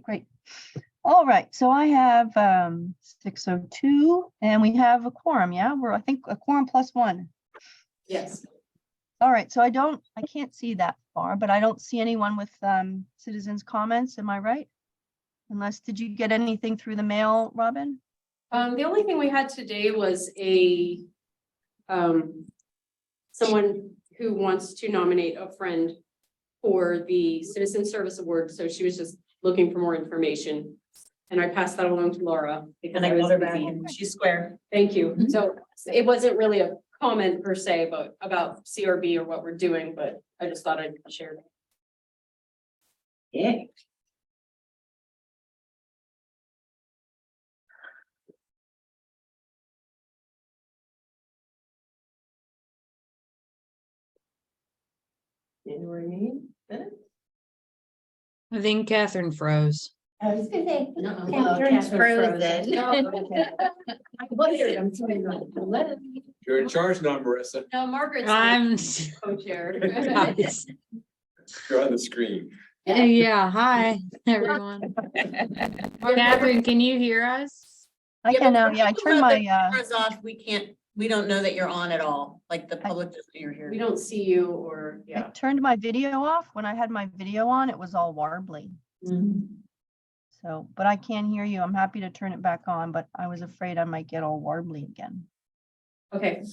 great. All right, so I have 6:02 and we have a quorum, yeah? I think a quorum plus one. Yes. All right, so I can't see that far, but I don't see anyone with citizens' comments, am I right? Unless, did you get anything through the mail, Robin? The only thing we had today was someone who wants to nominate a friend for the Citizen Service Award. So she was just looking for more information. And I passed that along to Laura because And I was called her back busy. and she's square. Thank you. So it wasn't really a comment per se, but about CRB or what we're doing, but I just thought I'd share. Yeah. January meeting. I think Catherine froze. I was gonna say, no, Catherine's frozen. I wondered, I'm sorry, like, You're in charge now, Marissa. no, Margaret's I'm, co-chair. You're on the screen. yeah, hi, everyone. Catherine, can you hear us? I can now, yeah, I turned my, Cameras off, we don't know that you're on at all, like the public doesn't know you're here. We don't see you or, I yeah. turned my video off. When I had my video on, it was all warbly. Mhm. So, but I can hear you. I'm happy to turn it back on, but I was afraid I might get all warbly again. Okay,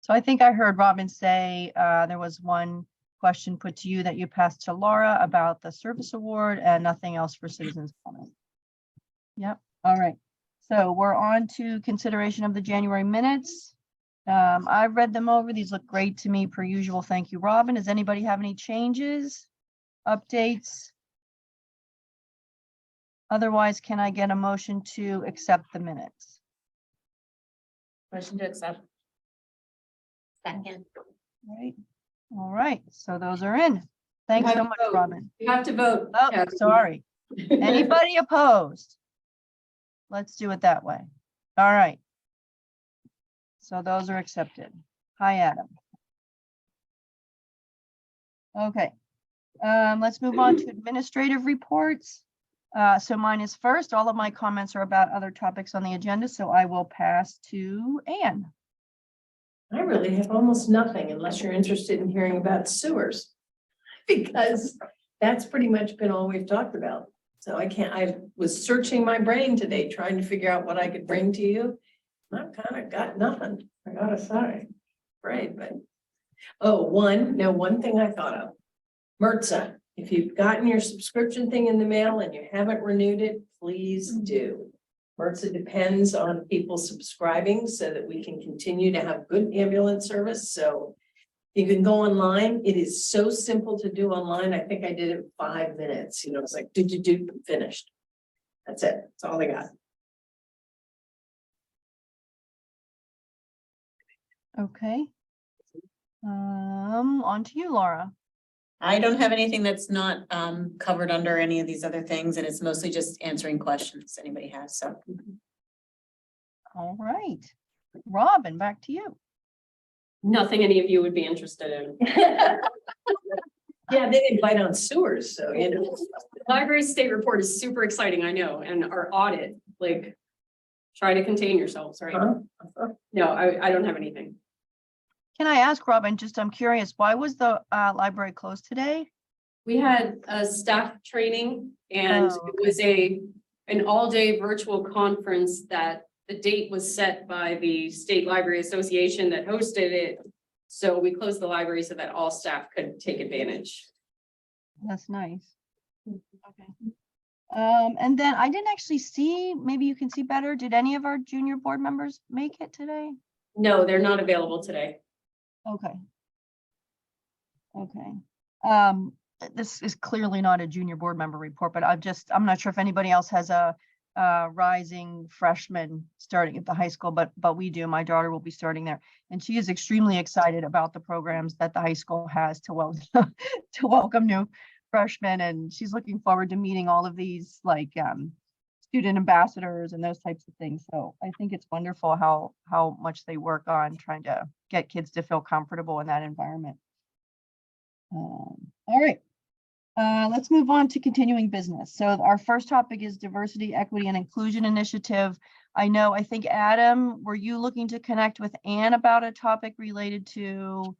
So I think I heard Robin say there was one question put to you that you passed to Laura about the service award and nothing else for citizens comment. Yep. All right. So we're on to consideration of the January minutes. I've read them over. These look great to me per usual. Thank you, Robin. Does anybody have any changes, updates? Otherwise, can I get a motion to accept the minutes? Motion to accept. Second. All right, so those are in. Thanks have so to much, vote. Robin. you have to vote. Oh, Catherine. sorry. Anybody opposed? Let's do it that way. All right. So those are accepted. Hi, Adam. Okay. Let's move on to administrative reports. So mine is first. All of my comments are about other topics on the agenda, so I will pass to Anne. I really have almost nothing unless you're interested in hearing about sewers. Because that's pretty much been all we've talked about. So I was searching my brain today, trying to figure out what I could bring to you. I've kind of got nothing, I gotta say. Right, but, one thing I thought of. MRTSA, if you've gotten your subscription thing in the mail and you haven't renewed it, please do. MRTSA depends on people subscribing so that we can continue to have good ambulance service. So you can go online. It is so simple to do online. I think I did it in 5 minutes. You know, it's like do finished. That's it. That's all I got. Okay. On to you, Laura. I don't have anything that's not covered under any of these other things, and it's mostly just answering questions anybody has, so. All right. Robin, back to you. Nothing any of you would be interested in. Yeah, they didn't bite on sewers, so you know. Library state report is super exciting, I know, and our audit, like, try to contain yourselves, right? Huh? No, I don't have anything. Can I ask Robin, I'm curious, why was the library closed today? We had a staff training and Oh, it was an all-day virtual conference that the date was set by the State Library Association that hosted it. So we closed the library so that all staff could take advantage. That's nice. Okay. And then I didn't actually see, maybe you can see better. Did any of our junior board members make it today? No, they're not available today. Okay. Okay. This is clearly not a junior board member report, but I'm not sure if anybody else has a rising freshman starting at the high school, but we do. My daughter will be starting there, and she is extremely excited about the programs that the high school has to welcome new freshmen, and she's looking forward to meeting all of these student ambassadors and those types of things. So I think it's wonderful how much they work on trying to get kids to feel comfortable in that environment. All right. Let's move on to continuing business. So our first topic is diversity, equity, and inclusion initiative. I think Adam, were you looking to connect with Anne about a topic related to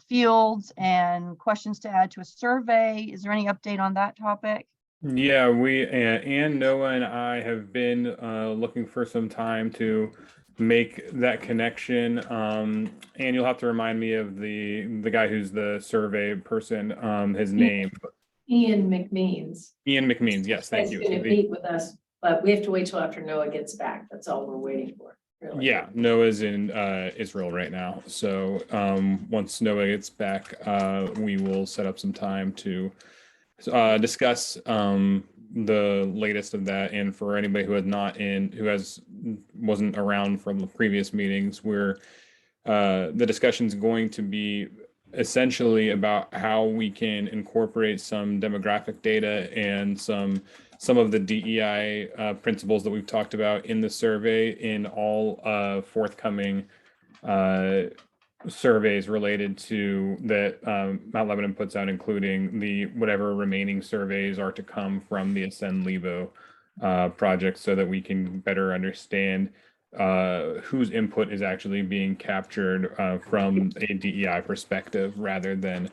fields and questions to add to a survey? Is there any update on that topic? Yeah, Ann, Noah, and I have been looking for some time to make that connection. And you'll have to remind me of the guy who's the survey person, his name. Ian McMeans. Ian McMeans. Yes, thank He's you. gonna meet with us, but we have to wait till after Noah gets back. That's all we're waiting for, really. Yeah, Noah's in Israel right now. So once Noah gets back, we will set up some time to discuss the latest of that. And for anybody wasn't around from the previous meetings, where the discussion is going to be essentially about how we can incorporate some demographic data and some of the DEI principles that we've talked about in the survey in all forthcoming surveys related to that Mount Lebanon puts out, including the whatever remaining surveys are to come from the Ascend Levo project, so that we can better understand whose input is actually being captured from a DEI perspective, rather than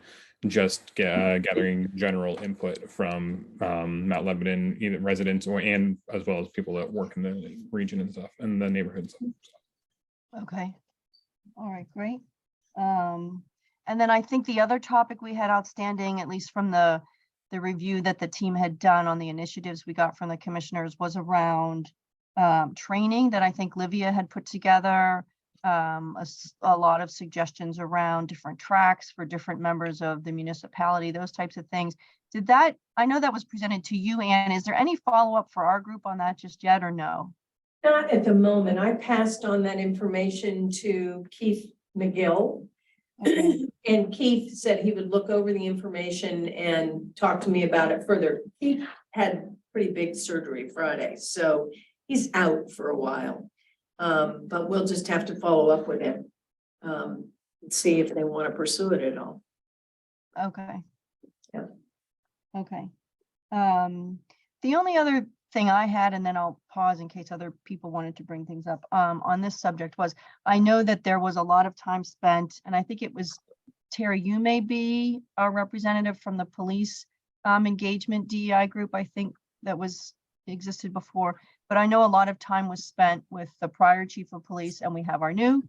just gathering general input from Mount Lebanon, either residents and as well as people that work in the region and stuff and the neighborhoods. Okay. All right, great. And then I think the other topic we had outstanding, at least from the review that the team had done on the initiatives we got from the commissioners, was around training that I think Livia had put together, a lot of suggestions around different tracks for different members of the municipality, those types of things. I know that was presented to you, Anne. Is there any follow-up for our group on that just yet, or no? Not at the moment. I passed on that information to Keith McGill. Okay. And Keith said he would look over the information and talk to me about it further. Keith had pretty big surgery Friday, so he's out for a while. But we'll just have to follow up with him. And see if they want to pursue it at all. Okay. Yeah. Okay. The only other thing I had, and then I'll pause in case other people wanted to bring things up on this subject, was I know that there was a lot of time spent, and I think it was Terry, you may be a representative from the police engagement DEI group, I think that existed before, but I know a lot of time was spent with the prior chief of police, and we have our new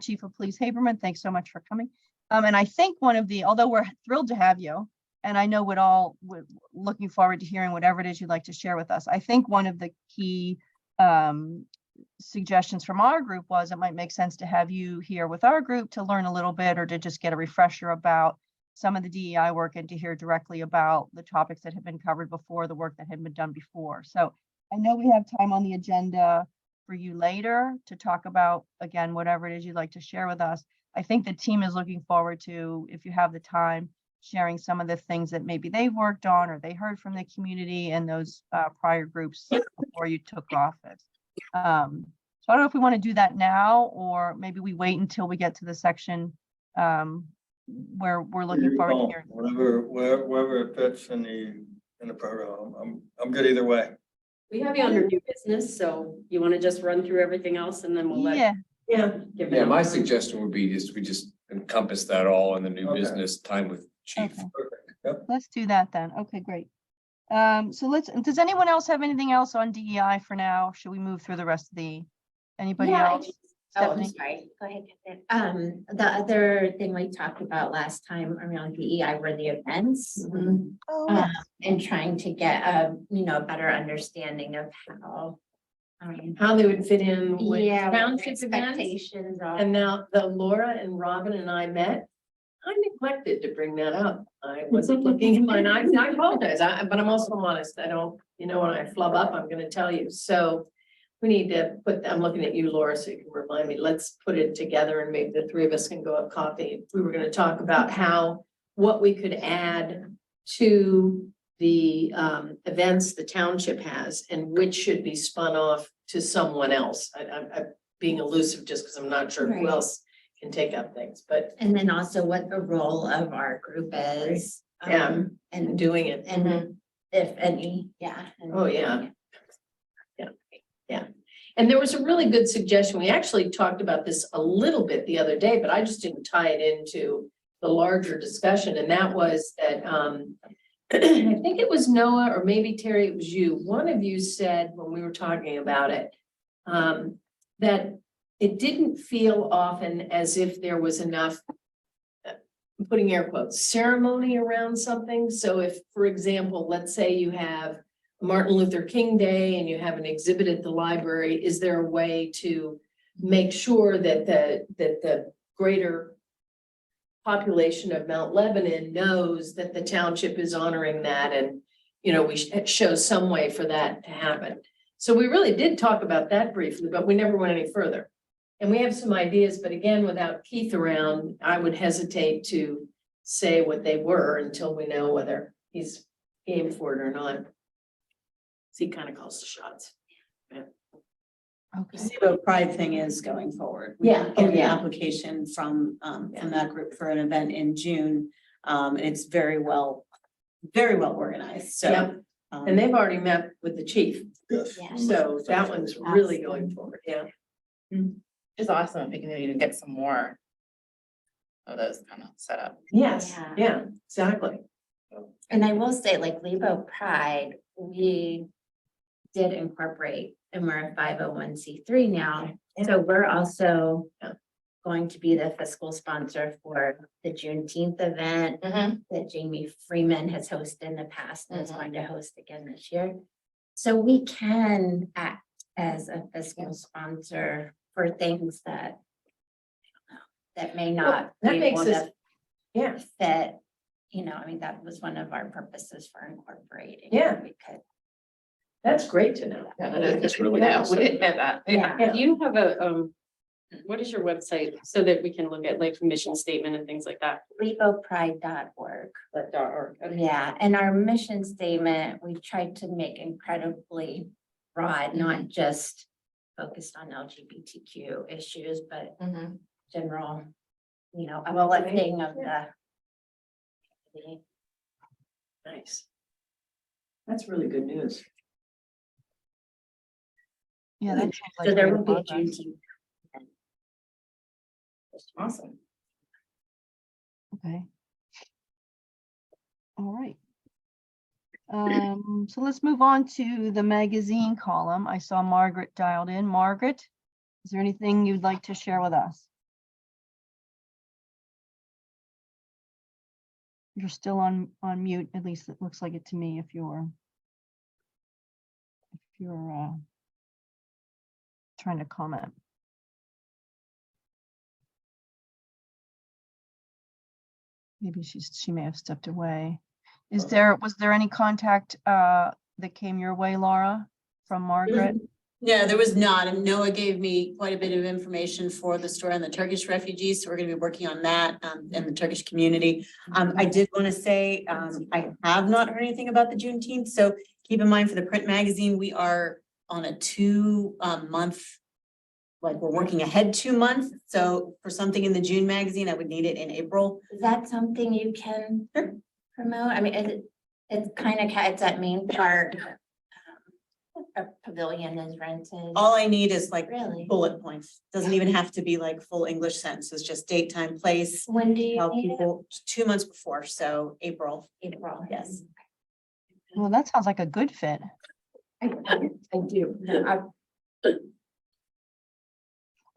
chief of police, Haberman. Thanks so much for coming. And I think although we're thrilled to have you, and I know we're looking forward to hearing whatever it is you'd like to share with us. I think one of the key suggestions from our group was it might make sense to have you here with our group to learn a little bit, or to just get a refresher about some of the DEI work, and to hear directly about the topics that have been covered before, the work that had been done before. So I know we have time on the agenda for you later to talk about, again, whatever it is you'd like to share with us. I think the team is looking forward to, if you have the time, sharing some of the things that maybe they've worked on or they heard from the community and those prior groups before you took office. So I don't know if we want to do that now, or maybe we wait until we get to the section where we're looking forward to hearing. Wherever it fits in the program, I'm good either way. We have you under new business, so you want to just run through everything else and then we'll let. Yeah, Yeah, my suggestion would be we just encompass that all in the new Okay. business time with chief. Okay. Perfect. Yep. let's do that then. Okay, great. So does anyone else have anything else on DEI for now? Should we move through the rest of anybody Yeah, else? Oh, I'm Stephanie? sorry. Go ahead, Catherine. The other thing we talked about last time around DEI were the events. Oh, um, yes. And trying to get a better understanding of how. How they would fit in with Yeah, what the township events. expectations are. And now the Laura and Robin and I met. I neglected to bring that up. I wasn't looking at mine. I apologize, but I'm also honest. I don't, when I flub up, I'm gonna tell you. So we need to I'm looking at you, Laura, so you can remind me. Let's put it together and maybe the three of us can go have coffee. We were gonna talk about what we could add to the events the township has and which should be spun off to someone else. I'm being elusive just because I'm not sure who Right. else can take up things, but And then also what the role of our group is. Yeah. and Doing it. and if any, yeah. and- Oh, yeah. And there was a really good suggestion. We actually talked about this a little bit the other day, but I just didn't tie it into the larger discussion, and that was that, I think it was Noah, or maybe Terry, it was you. One of you said when we were talking about it, that it didn't feel often as if there was enough, I'm putting air quotes, ceremony around something. So if, for example, let's say you have Martin Luther King Day and you have an exhibit at the library, is there a way to make sure that the greater population of Mount Lebanon knows that the township is honoring that, and, you know, we show some way for that to happen. So we really did talk about that briefly, but we never went any further. And we have some ideas, but again, without Keith around, I would hesitate to say what they were until we know whether he's game for it or not. He kind of calls the shots. The Okay. SIBO Pride thing is going forward. Yeah. Get Oh, the yeah. application from that group for an event in June. And it's very well organized, so. Yep. And they've already met with the chief, Yes. Yeah. so that one's really going forward, yeah. It's awesome if we can even get some more of those kind of set up. Yes, Yeah. yeah, exactly. And I will say, like Lebo Pride, we did incorporate, and we're a 501c3 now. So we're also Yeah. going to be the fiscal sponsor for the Juneteenth event that Jamie Freeman has hosted in the past and is going to host again this year. So we can act as a fiscal sponsor for things that that may not that be makes able us- to Yeah, fit, you know, I mean, that was one of our purposes for incorporating. Yeah. We could, that's great to know. That's really nice. We didn't know that. yeah. Do you have a, what is your website so that we can look at like mission statement and things like that? LeboPride.org. Okay. Yeah, and our mission statement, we've tried to make incredibly broad, not just focused on LGBTQ issues, but general, you know, uplifting of the. Nice. That's really good news. Yeah, that seems like So there great will be a progress. Juneteenth. Awesome. Okay. All right. So let's move on to the magazine column. I saw Margaret dialed in. Margaret, is there anything you'd like to share with us? You're still on mute, at least it looks like it to me if you're trying to comment. Maybe she may have stepped away. Was there any contact that came your way, Laura, from Margaret? No, there was not, and Noah gave me quite a bit of information for the story on the Turkish refugees, so we're gonna be working on that and the Turkish community. I did want to say, I have not heard anything about the Juneteenth, so keep in mind for the print magazine, we are on a 2-month, like we're working ahead 2 months, so for something in the June magazine, I would need it in April. Is that something you can promote? I mean, it's kind of, it's that main part. A pavilion is rented. All I need is like Really? bullet points, doesn't even have to be like full English sentences, just date, time, place. When do you Tell need it? people 2 months before, so April. April. Yes. Well, that sounds like a good fit. I do.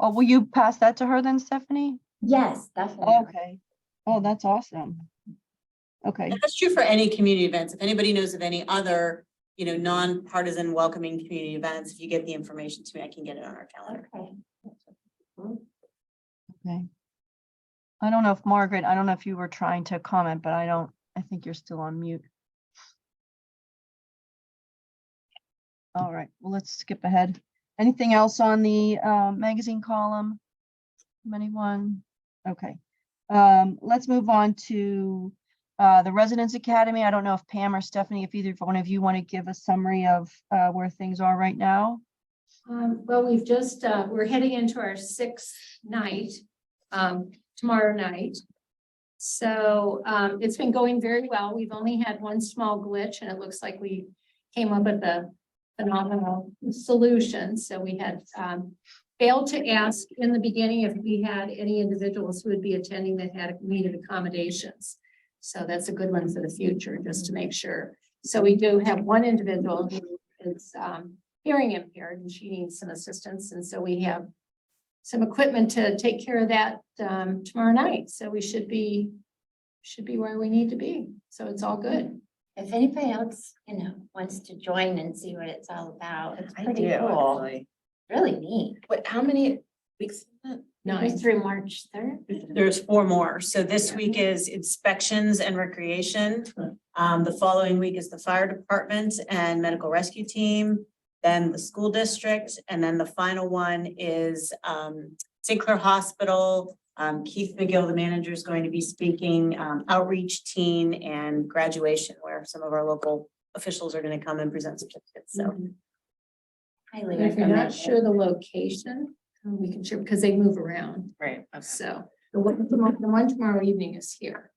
Oh, will you pass that to her then, Stephanie? Yes, definitely. Okay. Oh, that's awesome. Okay. And that's true for any community events. If anybody knows of any other, you know, nonpartisan welcoming community events, if you get the information to me, I can get it on our calendar. Okay. Okay. I don't know if Margaret, I don't know if you were trying to comment, but I think you're still on mute. All right, well, let's skip ahead. Anything else on the magazine column? From anyone? Okay. Let's move on to the Residence Academy. I don't know if Pam or Stephanie, if either one of you want to give a summary of where things are right now. Well, we've just, we're heading into our 6th night, tomorrow night. So it's been going very well. We've only had one small glitch and it looks like we came up with a phenomenal solution. So we had failed to ask in the beginning if we had any individuals who would be attending that had needed accommodations. So that's a good one for the future, just to make sure. So we do have one individual who is hearing impaired and she needs some assistance. And so we have some equipment to take care of that tomorrow night. So we should be where we need to be. So it's all good. If anybody else, wants to join and see what it's all about, it's I pretty do, cool. actually. Really neat. What, how many weeks? is that? Nice. Through March 3rd. There's 4 more. So this week is inspections and recreation. The following week is the fire department and medical rescue team, then the school district, and then the final one is St. Clair Hospital. Keith McGill, the manager, is going to be speaking, outreach teen and graduation, where some of our local officials are going to come and present certificates. So Highly And if you're not recommend. sure the location, we can share because they move around. Right, okay. So the one tomorrow evening is here.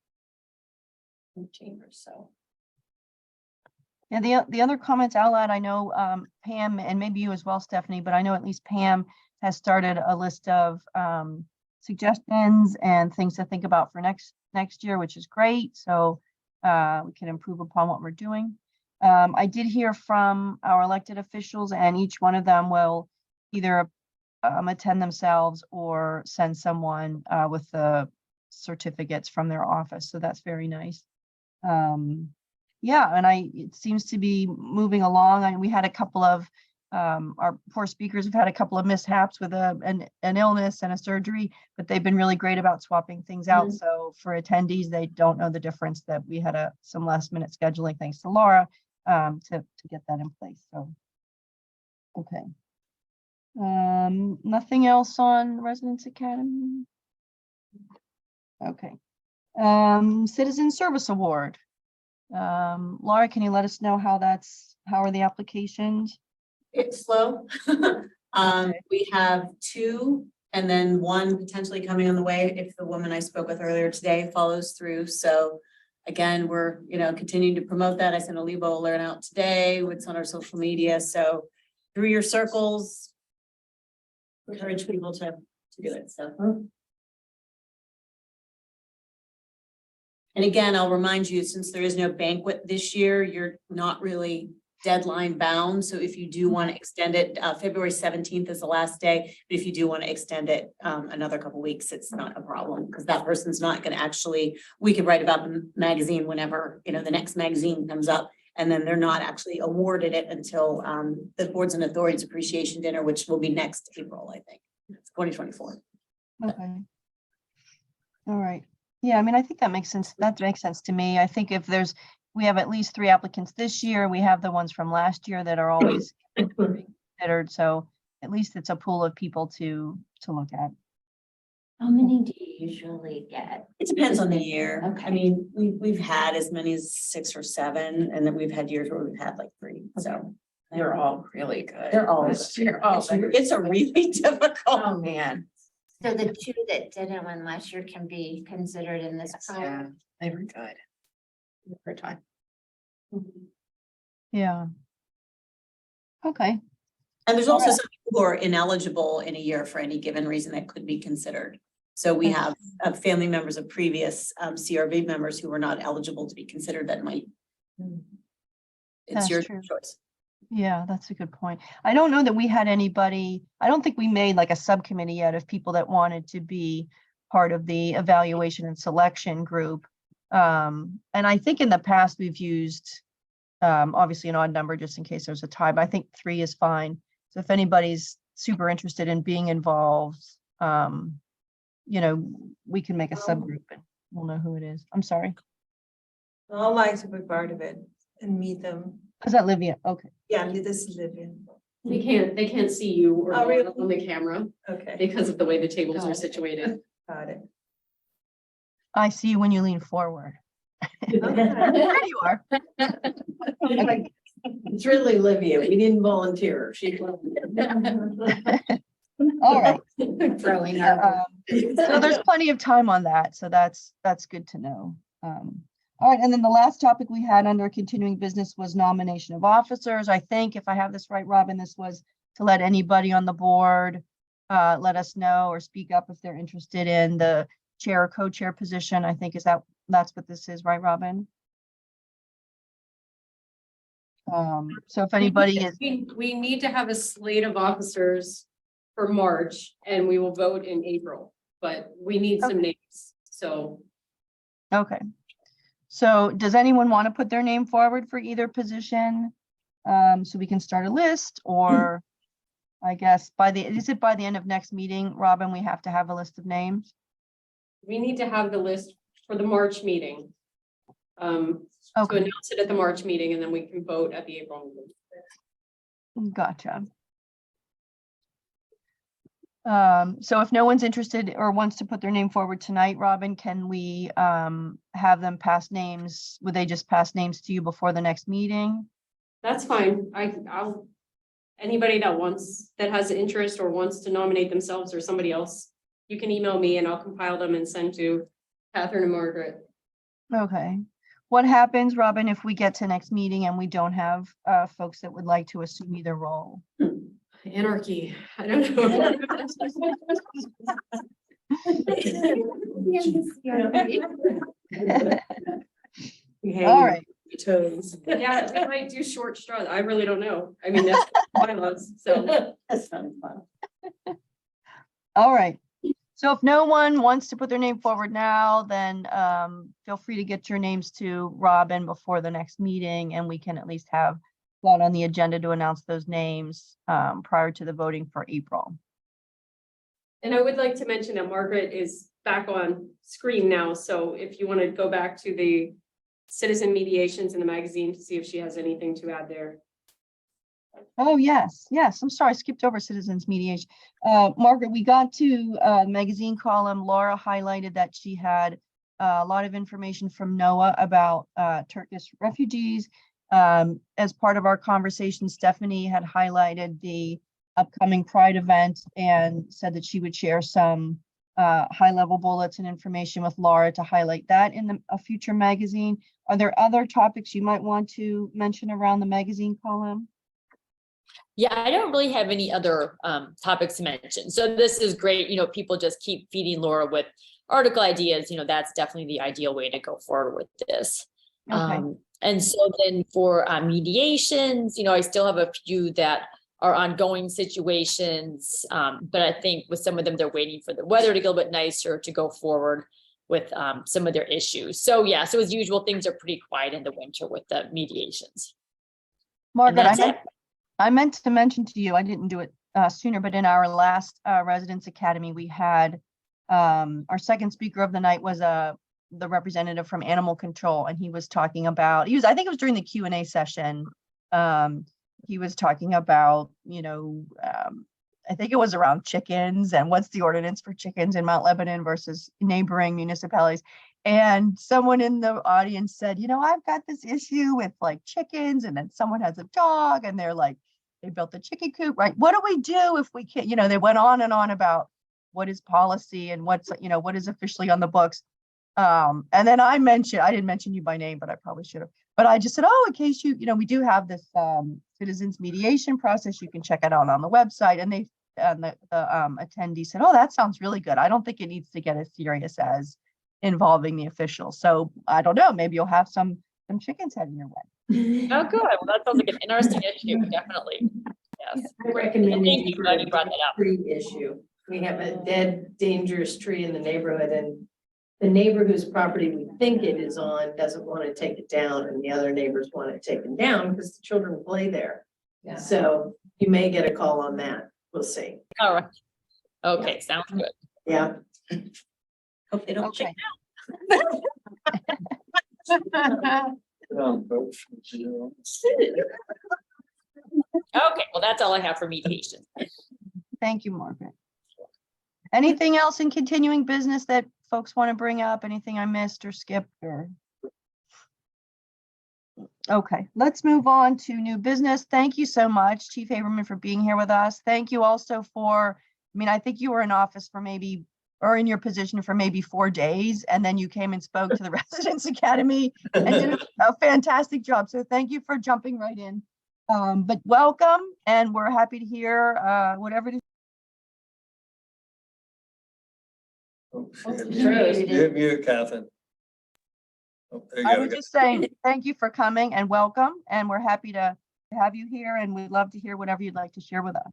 In the chamber, so. Yeah, the other comments I'll add, I know Pam, and maybe you as well, Stephanie, but I know at least Pam has started a list of suggestions and things to think about for next year, which is great. So we can improve upon what we're doing. I did hear from our elected officials, and each one of them will either attend themselves or send someone with the certificates from their office. So that's very nice. Yeah, and it seems to be moving along. And we had a couple of our poor speakers have had a couple of mishaps with an illness and a surgery, but they've been really great about swapping things out. So for attendees, they don't know the difference, that we had some last minute scheduling, thanks to Laura, to get that in place. So, okay. Nothing else on Residence Academy? Okay. Citizen Service Award. Laura, can you let us know how are the applications? it's slow. We have 2 and then 1 potentially coming on the way if the woman I spoke with earlier today follows through. So again, we're, continuing to promote that. I sent a Lebo alert out today. It's on our social media. So through your circles, encourage people to do it. So. And again, I'll remind you, since there is no banquet this year, you're not really deadline bound. So if you do want to extend it, February 17th is the last day. But if you do want to extend it another couple weeks, it's not a problem, because that person's not going to actually, we could write about the magazine whenever, the next magazine comes up. And then they're not actually awarded it until the Boards and Authorities Appreciation Dinner, which will be next April, I think, 2024. Okay. All right. Yeah, I mean, I think that makes sense. That makes sense to me. I think if we have at least 3 applicants this year, we have the ones from last year that are always considered. So at least it's a pool of people to look at. How many do you usually get? It depends on the year. Okay. I mean, we've had as many as 6 or 7, and then we've had years where we've had like 3. So They're all really good. they're all, You're all. it's a really difficult. Oh, man. So the 2 that didn't win last year can be considered in this Yeah, prior. they were good. For time. Yeah. Okay. And there's also some people who are ineligible in a year for any given reason that could be considered. So we have family members of previous CRV members who were not eligible to be considered that might. It's That's your true. choice. Yeah, that's a good point. I don't know that we had anybody, I don't think we made like a subcommittee yet of people that wanted to be part of the evaluation and selection group. And I think in the past we've used obviously an odd number just in case there's a tie, but I think 3 is fine. So if anybody's super interested in being involved, we can make a subgroup and we'll know who it is. I'm sorry. I'd like to be part of it and meet them. Is that Livia? Okay. Yeah, this is Vivian. They can't see you or Oh, really? on the camera Okay, because of the way the tables are situated. got it. I see you when you lean forward. Okay. There you are. It's really Livia. We didn't volunteer. She. All right. Throwing our. So there's plenty of time on that, so that's good to know. All right, and then the last topic we had under continuing business was nomination of officers. I think if I have this right, Robin, this was to let anybody on the board let us know or speak up if they're interested in the chair or co-chair position. I think that's what this is, right, Robin? So if anybody is, We need to have a slate of officers for March and we will vote in April, but we need some names, so. okay. So does anyone want to put their name forward for either position? So we can start a list, or I guess is it by the end of next meeting, Robin, we have to have a list of names? We need to have the list for the March meeting. To Okay, announce it at the March meeting and then we can vote at the April meeting. gotcha. So if no one's interested or wants to put their name forward tonight, Robin, can we have them pass names? Would they just pass names to you before the next meeting? That's fine. I'll, anybody that has interest or wants to nominate themselves or somebody else, you can email me and I'll compile them and send to Catherine and Margaret. Okay. What happens, Robin, if we get to next meeting and we don't have folks that would like to assume either role? Anarchy. I don't know. All right. Toes. Yeah, we might do short straws. I really don't know. I mean, that's bylaws, so. That sounds fun. All right. So if no one wants to put their name forward now, then feel free to get your names to Robin before the next meeting, and we can at least have that on the agenda to announce those names prior to the voting for April. And I would like to mention that Margaret is back on screen now, so if you want to go back to the citizen mediations in the magazine to see if she has anything to add there. Oh, yes, yes. I'm sorry, I skipped over citizens mediation. Margaret, we got to magazine column. Laura highlighted that she had a lot of information from NOAA about Turkish refugees. As part of our conversation, Stephanie had highlighted the upcoming Pride event and said that she would share some high-level bullets and information with Laura to highlight that in a future magazine. Are there other topics you might want to mention around the magazine column? Yeah, I don't really have any other topics to mention. So this is great. People just keep feeding Laura with article ideas. That's definitely the ideal way to go forward with this. Okay. And so then for mediations, I still have a few that are ongoing situations. But I think with some of them, they're waiting for the weather to get a little bit nicer to go forward with some of their issues. So yeah, so as usual, things are pretty quiet in the winter with the mediations. Margaret, I meant to mention to you, I didn't do it sooner, but in our last Residence Academy, we had our second speaker of the night was the representative from Animal Control, and he was talking about, I think it was during the Q&A session. He was talking about, I think it was around chickens and what's the ordinance for chickens in Mount Lebanon versus neighboring municipalities. And someone in the audience said, I've got this issue with like chickens, and then someone has a dog and they're like, they built the chicken coop, right? What do we do if we can't, they went on and on about what is policy and what's, what is officially on the books. And then I didn't mention you by name, but I probably should have, but I just said, in case we do have this citizens mediation process, you can check it out on the website. And the attendee said, that sounds really good. I don't think it needs to get as serious as involving the officials. So I don't know, maybe you'll have some chickens heading your way. Oh, good. Well, that sounds like an interesting issue, definitely. Yes. I recommend Thank you, glad you brought that up. tree issue. We have a dead, dangerous tree in the neighborhood, and the neighbor whose property we think it is on doesn't want to take it down, and the other neighbors want it taken down because the children play there. Yeah. So you may get a call on that. We'll see. All right. Okay, sounds good. Yeah. Hope they don't Okay. check Okay, well, that's all I have for mediation. Thank you, Margaret. Anything else in continuing business that folks want to bring up? Anything I missed or skipped or? Okay, let's move on to new business. Thank you so much, Chief Haberman, for being here with us. Thank you also for mean, I think you were in office for maybe, or in your position for maybe 4 days, and then you came and spoke to the Residents Academy and did a fantastic job. So thank you for jumping right in. But welcome, and we're happy to hear whatever it is. Oh, Froze. You're mute, Catherine. Oh, there you I go. was just saying, thank you for coming and welcome, and we're happy to have you here, and we'd love to hear whatever you'd like to share with us.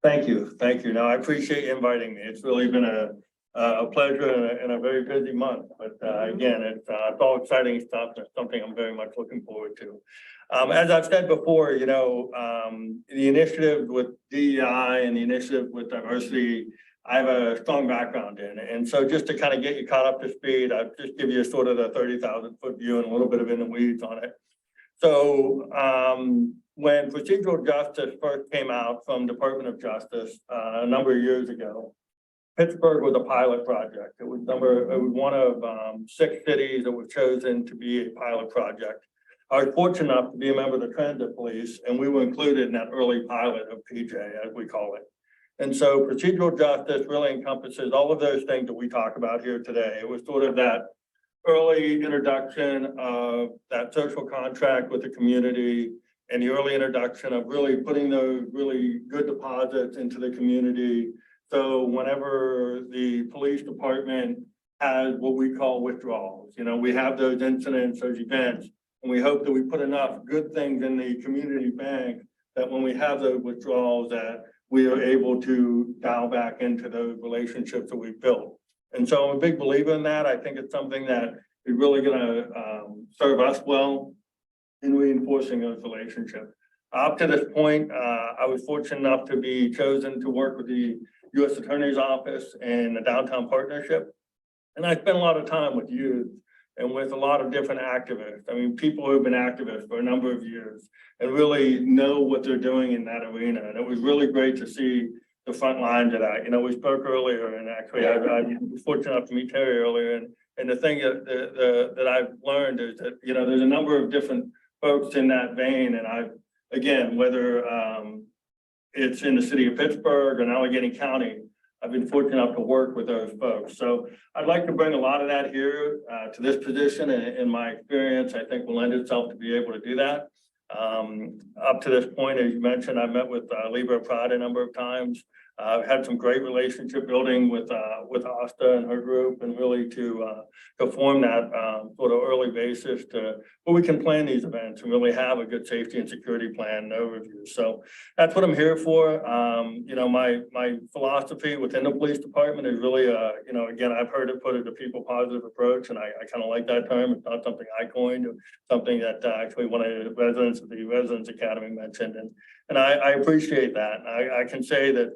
Thank you, thank you. No, I appreciate you inviting me. It's really been a pleasure and a very busy month. But again, it's all exciting stuff. It's something I'm very much looking forward to. As I've said before, you know, the initiative with DEI and the initiative with diversity, I have a strong background in. And so just to kind of get you caught up to speed, I'll just give you sort of the 30,000-foot view and a little bit of in the weeds on it. So when procedural justice first came out from Department of Justice a number of years ago, Pittsburgh was a pilot project. It was one of 6 cities that was chosen to be a pilot project. I was fortunate enough to be a member of the transit police, and we were included in that early pilot of PJ, as we call it. And so procedural justice really encompasses all of those things that we talk about here today. It was sort of that early introduction of that social contract with the community and the early introduction of really putting those really good deposits into the community. So whenever the police department has what we call withdrawals, you know, we have those incidents, those events, and we hope that we put enough good things in the community bank that when we have those withdrawals that we are able to dial back into those relationships that we've built. And so I'm a big believer in that. I think it's something that is really gonna serve us well in reinforcing those relationships. Up to this point, I was fortunate enough to be chosen to work with the U.S. Attorney's Office and the Downtown Partnership. And I spent a lot of time with youth and with a lot of different activists. I mean, people who have been activists for a number of years and really know what they're doing in that arena. And it was really great to see the front lines of that. You know, we spoke earlier, and actually I was fortunate enough to meet Terry earlier. And the thing that I've learned is that, you know, there's a number of different folks in that vein. And I've, again, whether it's in the city of Pittsburgh or in Allegheny County, I've been fortunate enough to work with those folks. So I'd like to bring a lot of that here to this position, and in my experience, I think will lend itself to be able to do that. Up to this point, as you mentioned, I met with Libra Pride a number of times. I've had some great relationship building with Asta and her group, and really to form that sort of early basis to where we can plan these events and really have a good safety and security plan and overview. So that's what I'm here for. You know, my philosophy within the police department is really, you know, again, I've heard it put as a people positive approach, and I kind of like that term. It's not something I coined, something that actually one of the residents of the Residents Academy mentioned, and I appreciate that. And I can say that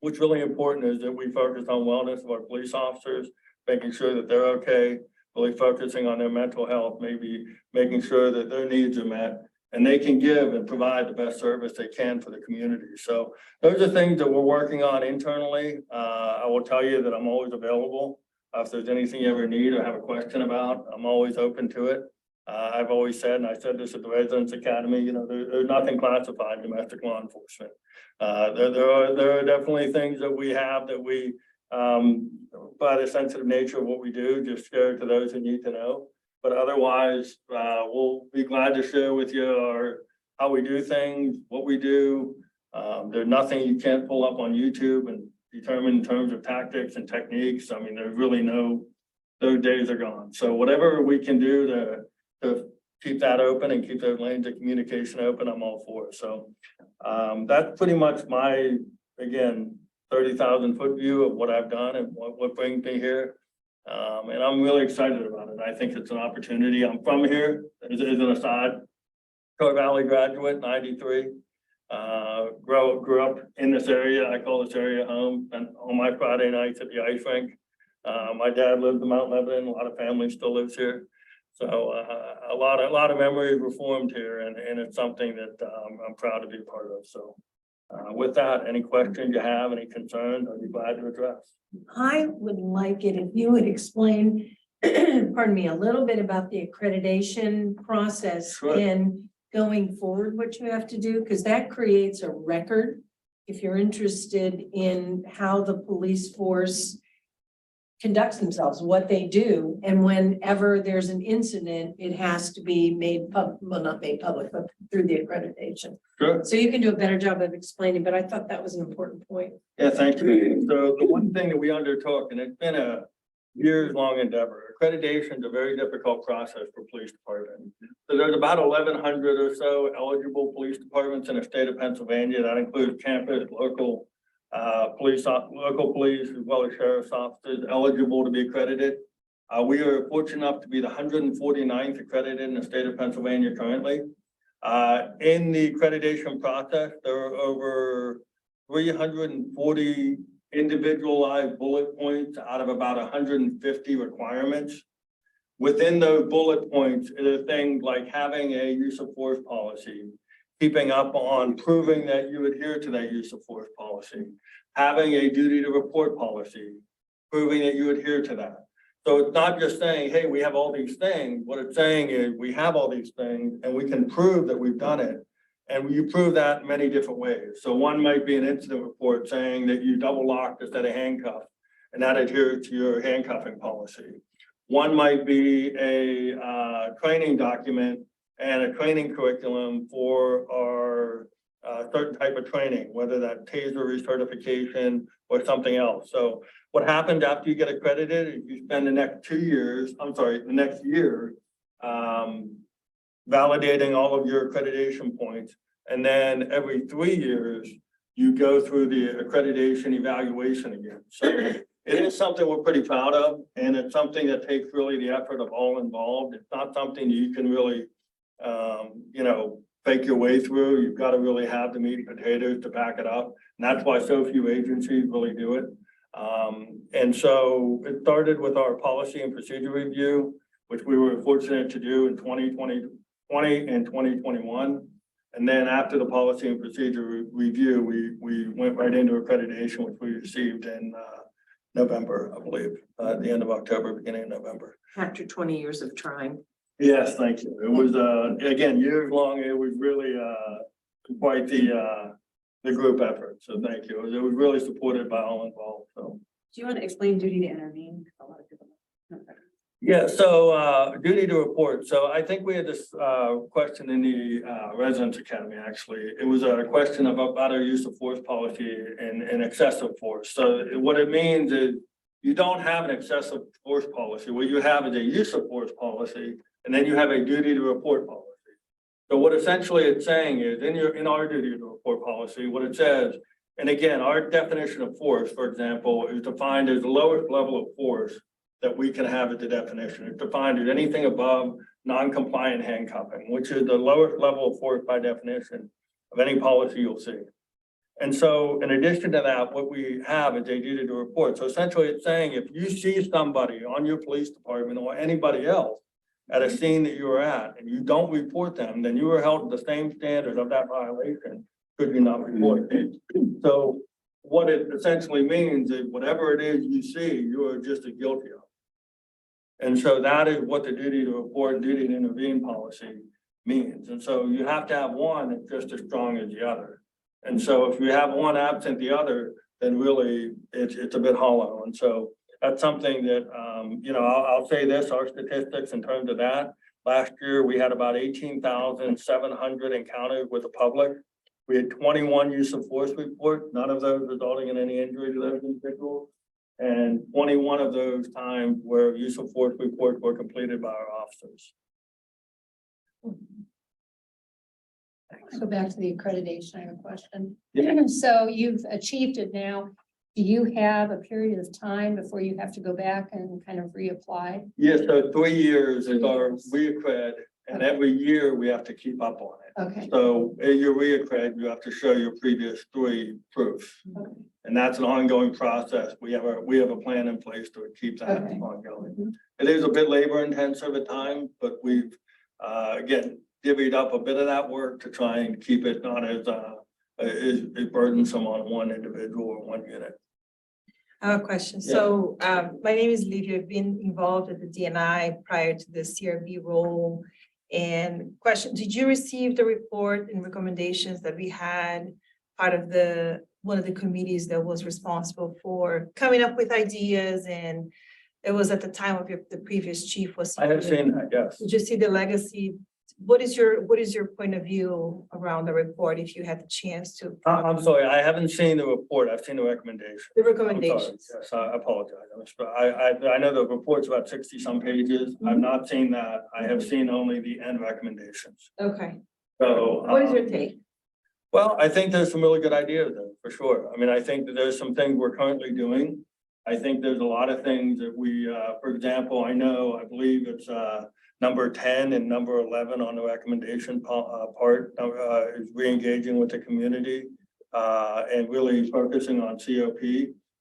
what's really important is that we focus on wellness of our police officers, making sure that they're okay, really focusing on their mental health, maybe making sure that their needs are met and they can give and provide the best service they can for the community. So those are things that we're working on internally. I will tell you that I'm always available. If there's anything you ever need or have a question about, I'm always open to it. I've always said, and I said this at the Residents Academy, you know, there's nothing classified in domestic law enforcement. There are definitely things that we have that we, by the sensitive nature of what we do, just share to those who need to know. But otherwise, we'll be glad to share with you how we do things, what we do. There's nothing you can't pull up on YouTube and determine in terms of tactics and techniques. I mean, there's really those days are gone. So whatever we can do to keep that open and keep those lanes of communication open, I'm all for it. So that's pretty much my, again, 30,000-foot view of what I've done and what brings me here. And I'm really excited about it. I think it's an opportunity. I'm from here, as an aside, Troy Valley graduate, 93. Grew up in this area. I call this area home, and on my Friday nights at the ice rink. My dad lived in Mount Lebanon. A lot of family still lives here. So a lot of memories were formed here, and it's something that I'm proud to be a part of. So with that, any questions you have, any concerns, I'd be glad to address. I would like it if you would explain, pardon me, a little bit about the accreditation process Sure. in going forward, what you have to do, because that creates a record if you're interested in how the police force conducts themselves, what they do, and whenever there's an incident, it has to be not made public, but through the accreditation. Sure. So you can do a better job of explaining, but I thought that was an important point. Yeah, thank you. So the one thing that we undertook, and it's been a years-long endeavor, accreditation is a very difficult process for police departments. So there's about 1,100 or so eligible police departments in the state of Pennsylvania. That includes campus, local police, as well as sheriff's officers eligible to be accredited. We are fortunate enough to be the 149th accredited in the state of Pennsylvania currently. In the accreditation process, there are over 340 individualized bullet points out of about 150 requirements. Within those bullet points, it are things like having a use of force policy, keeping up on proving that you adhere to that use of force policy, having a duty to report policy, proving that you adhere to that. So it's not just saying, hey, we have all these things. What it's saying is we have all these things and we can prove that we've done it. And you prove that in many different ways. So one might be an incident report saying that you double locked a set of handcuffs and that adheres to your handcuffing policy. One might be a training document and a training curriculum for our certain type of training, whether that TASER recertification or something else. So what happens after you get accredited is you spend the next the next year validating all of your accreditation points. And then every 3 years, you go through the accreditation evaluation again. So it is something we're pretty proud of, and it's something that takes really the effort of all involved. It's not something you can really fake your way through. You've got to really have the meat and potatoes to back it up. And that's why so few agencies really do it. And so it started with our policy and procedure review, which we were fortunate to do in 2020 and 2021. And then after the policy and procedure review, we went right into accreditation, which we received in November, I believe, at the end of October, beginning of November. After 20 years of trying. Yes, thank you. It was, again, years long. It was really quite the group effort. So thank you. It was really supported by all involved. So. Do you want to explain duty to intervene? A lot of people don't know that. Yeah, so duty to report. So I think we had this question in the Residence Academy, actually. It was a question about our use of force policy and excessive force. So what it means is you don't have an excessive force policy. What you have is a use of force policy, and then you have a duty to report policy. So what essentially it's saying is in our duty to report policy, what it says, and again, our definition of force, for example, is defined as the lowest level of force that we can have at the definition. It's defined as anything above non-compliant handcuffing, which is the lowest level of force by definition of any policy you'll see. And so in addition to that, what we have is a duty to report. So essentially it's saying if you see somebody on your police department or anybody else at a scene that you were at and you don't report them, then you are held to the same standard of that violation could you not report it. So what it essentially means is whatever it is you see, you are just as guilty of. And so that is what the duty to report, duty to intervene policy means. And so you have to have one that's just as strong as the other. And so if you have one absent the other, then really it's a bit hollow. And so that's something that, I'll say this, our statistics in terms of that, last year we had about 18,700 encounters with the public. We had 21 use of force reports, none of those resulting in any injury to those individuals. And 21 of those times where use of force reports were completed by our officers. Go back to the accreditation, I have a question. Yeah. So you've achieved it now. Do you have a period of time before you have to go back and kind of reapply? Yes, so 3 years is our reaccred, and every year we have to keep up on it. Okay. So in your reaccred, you have to show your previous 3 proofs. Okay. And that's an ongoing process. We have a plan in place to keep that Okay. ongoing. It is a bit labor intensive at times, but we've again divvied up a bit of that work to try and keep it not as burdensome on one individual or one unit. I have a question. Yeah. So my name is Livia. I've been involved with the DNI prior to the CRB role. And question, did you receive the report and recommendations that we had part of one of the committees that was responsible for coming up with ideas, and it was at the time of the previous chief was. I have seen that, yes. Did you see the legacy? What is your point of view around the report, if you had the chance to? I'm sorry, I haven't seen the report. I've seen the recommendation. The I'm sorry. recommendations. Yes, I apologize. I know the report's about 60-some pages. I've not seen that. I have seen only the end recommendations. Okay, So. what is your take? Well, I think there's some really good ideas there, for sure. I mean, I think that there's some things we're currently doing. I think there's a lot of things that we, for example, I believe it's, number 10 and number 11 on the recommendation part, is re-engaging with the community, and really focusing on COP.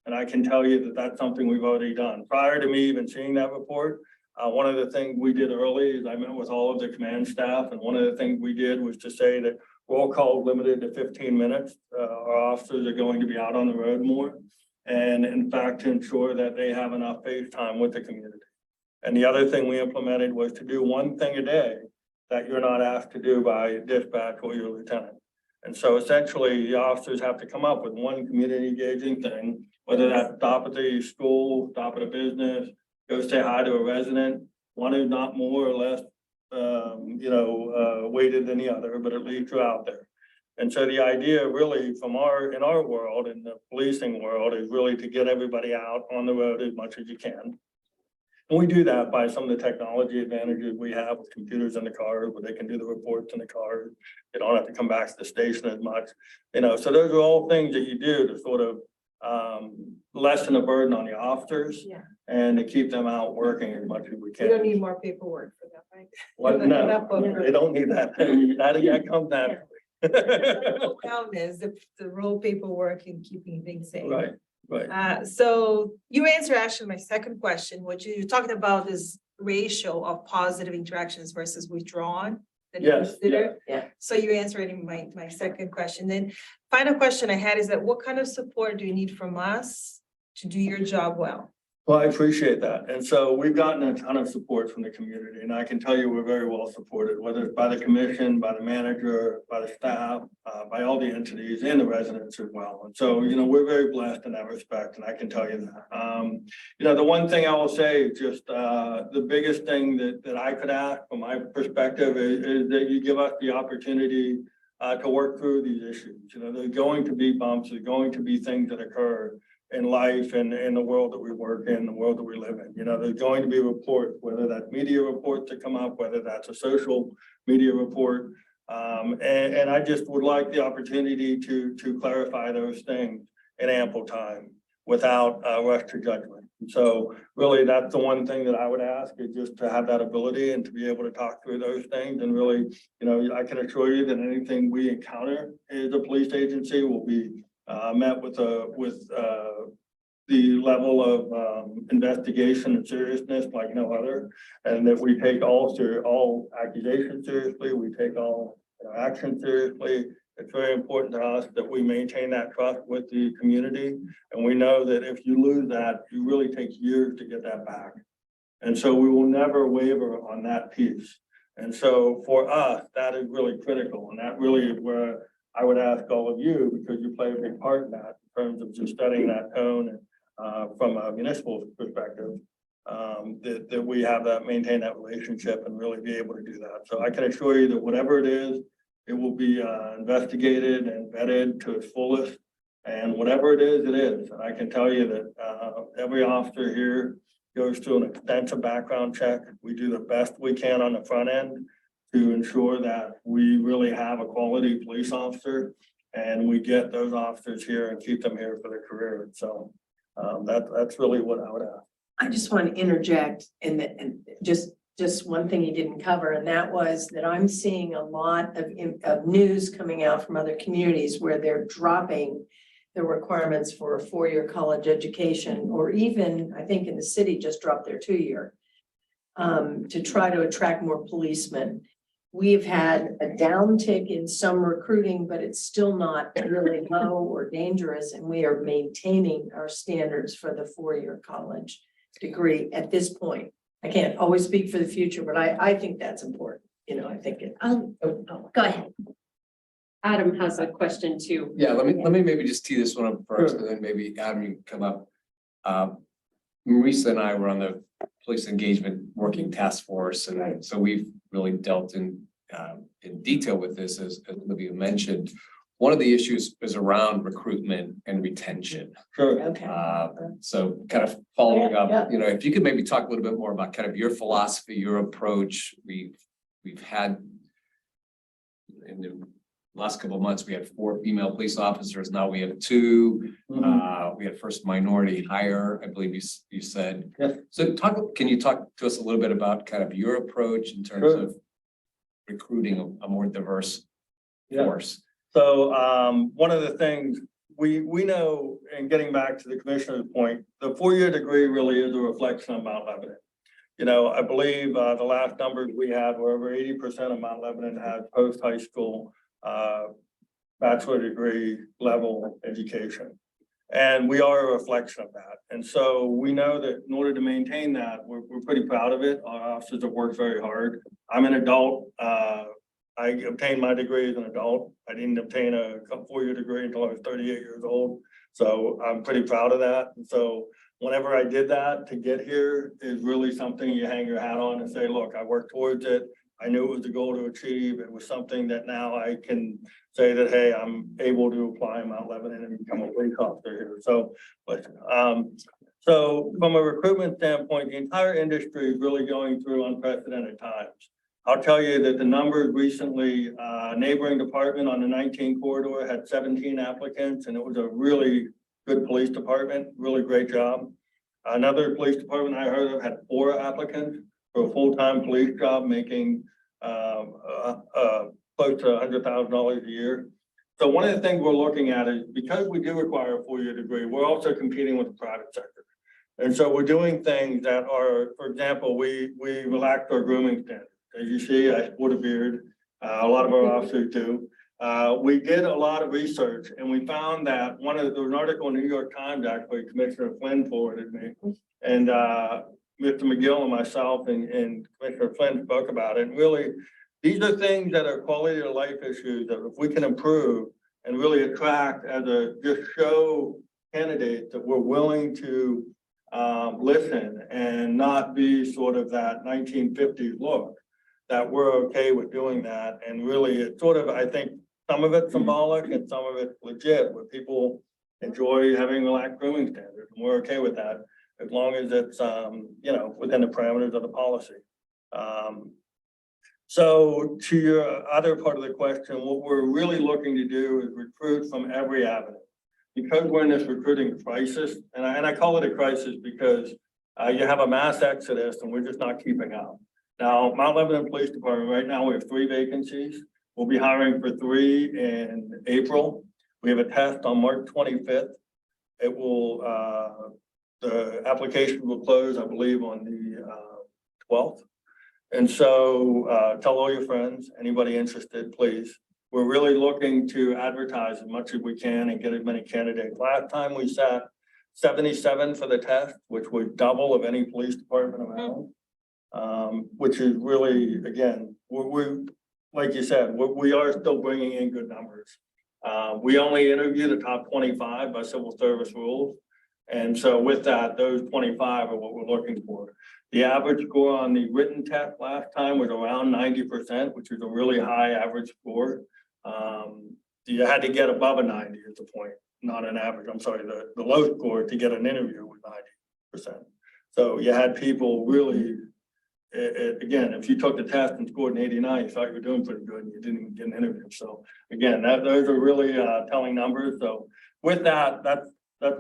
And I can tell you that that's something we've already done. Prior to me even seeing that report, one of the things we did early is I met with all of the command staff, and one of the things we did was to say that roll call limited to 15 minutes. Our officers are going to be out on the road more. And in fact, to ensure that they have enough face time with the community. And the other thing we implemented was to do one thing a day that you're not asked to do by dispatch or your lieutenant. And so essentially, the officers have to come up with one community engaging thing, whether that's stop at the school, stop at a business, go say hi to a resident. One is not more or less, weighted than the other, but at least you're out there. And so the idea really in our world, in the policing world, is really to get everybody out on the road as much as you can. And we do that by some of the technology advantages we have with computers in the car, where they can do the reports in the car. They don't have to come back to the station as much, so those are all things that you do to sort of lessen the burden on the officers. Yeah. And to keep them out working as much as we You don't can. need more paperwork for that, right? What? No, they don't need that. That comes naturally. Wellness, the role paperwork and keeping things safe. Right. So you answer actually my second question, which you're talking about this ratio of positive interactions versus withdrawn. that you Yes, consider. yeah. So you're answering my second question. Then final question I had is that what kind of support do you need from us to do your job well? Well, I appreciate that. And so we've gotten a ton of support from the community, and I can tell you we're very well supported, whether it's by the commission, by the manager, by the staff, by all the entities and the residents as well. And so, we're very blessed in that respect, and I can tell you that. The one thing I will say is just the biggest thing that I could ask from my perspective is that you give us the opportunity to work through these issues. There's going to be bumps, there's going to be things that occur in life and in the world that we work in, the world that we live in. There's going to be reports, whether that's media reports that come up, whether that's a social media report. And I just would like the opportunity to clarify those things in ample time without rush to judgment. So really, that's the one thing that I would ask, is just to have that ability and to be able to talk through those things. And really, I can assure you that anything we encounter as a police agency will be met with the level of investigation and seriousness like no other, and that we take all accusations seriously, we take all actions seriously. It's very important to us that we maintain that trust with the community, and we know that if you lose that, it really takes years to get that back. And so we will never waver on that piece. And so for us, that is really critical, and that really is where I would ask all of you, because you play a big part in that, in terms of just studying that tone and from a municipal perspective, that we have that, maintain that relationship and really be able to do that. So I can assure you that whatever it is, it will be investigated and vetted to its fullest. And whatever it is, it is. And I can tell you that every officer here goes through an extensive background check. We do the best we can on the front end to ensure that we really have a quality police officer, and we get those officers here and keep them here for their career. And so that's really what I would ask. I just want to interject and just one thing you didn't cover, and that was that I'm seeing a lot of news coming out from other communities where they're dropping the requirements for a 4-year college education, or even, I think in the city just dropped their 2-year to try to attract more policemen. We've had a downtick in some recruiting, but it's still not really low or dangerous, and we are maintaining our standards for the 4-year college degree at this point. I can't always speak for the future, but I think that's important. I think it. Go ahead. Adam has a question too. Yeah, let me maybe just tee this one up first, and then maybe Adam, you can come up. Marisa and I were on the police engagement working task force, and so we've really dealt in detail with this, as Olivia mentioned. One of the issues is around recruitment and retention. Sure. Okay. So kind of following Yeah. up, you know, if you could maybe talk a little bit more about kind of your philosophy, your approach. We've had in the last couple of months, we had 4 female police officers. Now we have 2. We had first minority hire, I believe you said. Yes. So can you talk to us a little bit about kind of your approach in terms Sure. of recruiting a more diverse Yeah. force? So one of the things we know, and getting back to the commissioner's point, the 4-year degree really is a reflection of Mount Lebanon. You know, I believe the last numbers we had were over 80% of Mount Lebanon had post-high school bachelor degree level education. And we are a reflection of that. And so we know that in order to maintain that, we're pretty proud of it. Our officers have worked very hard. I'm an adult. I obtained my degree as an adult. I didn't obtain a 4-year degree until I was 38 years old. So I'm pretty proud of that. And so whenever I did that, to get here is really something you hang your hat on and say, look, I worked towards it. I knew it was the goal to achieve. It was something that now I can say that, hey, I'm able to apply in Mount Lebanon and become a police officer here. So, so from a recruitment standpoint, the entire industry is really going through unprecedented times. I'll tell you that the numbers recently, neighboring department on the 19 corridor had 17 applicants, and it was a really good police department, really great job. Another police department I heard of had 4 applicants for a full-time police job, making close to $100,000 a year. So one of the things we're looking at is, because we do require a 4-year degree, we're also competing with the private sector. And so we're doing things that are, for example, we relaxed our grooming standards. As you see, I sport a beard. A lot of our officers do. We did a lot of research, and we found that there was an article in the New York Times, actually, Commissioner Flynn forwarded me, and Mr. McGill and myself and Commissioner Flynn spoke about it. And really, these are things that are quality of life issues that if we can improve and really attract just show candidates that we're willing to listen and not be sort of that 1950s look, that we're okay with doing that. And really, it's sort of, I think, some of it's symbolic and some of it's legit, where people enjoy having relaxed grooming standards. And we're okay with that, as long as it's, you know, within the parameters of the policy. So to your other part of the question, what we're really looking to do is recruit from every avenue. Because we're in this recruiting crisis, and I call it a crisis because you have a mass exodus and we're just not keeping up. Now, Mount Lebanon Police Department, right now, we have 3 vacancies. We'll be hiring for 3 in April. We have a test on March 25th. It will, the application will close, I believe, on the 12th. And so tell all your friends, anybody interested, please. We're really looking to advertise as much as we can and get as many candidates. Last time we sat 77 for the test, which was double of any police department around. Which is really, again, we're like you said, we are still bringing in good numbers. We only interview the top 25 by civil service rules. And so with that, those 25 are what we're looking for. The average score on the written test last time was around 90%, which is a really high average score. You had to get above a 90 is the point, not an average. I'm sorry, the low score to get an interview was 90%. So you had people really, again, if you took the test and scored an 89, you thought you were doing pretty good and you didn't even get an interview. So again, those are really telling numbers. So with that, that's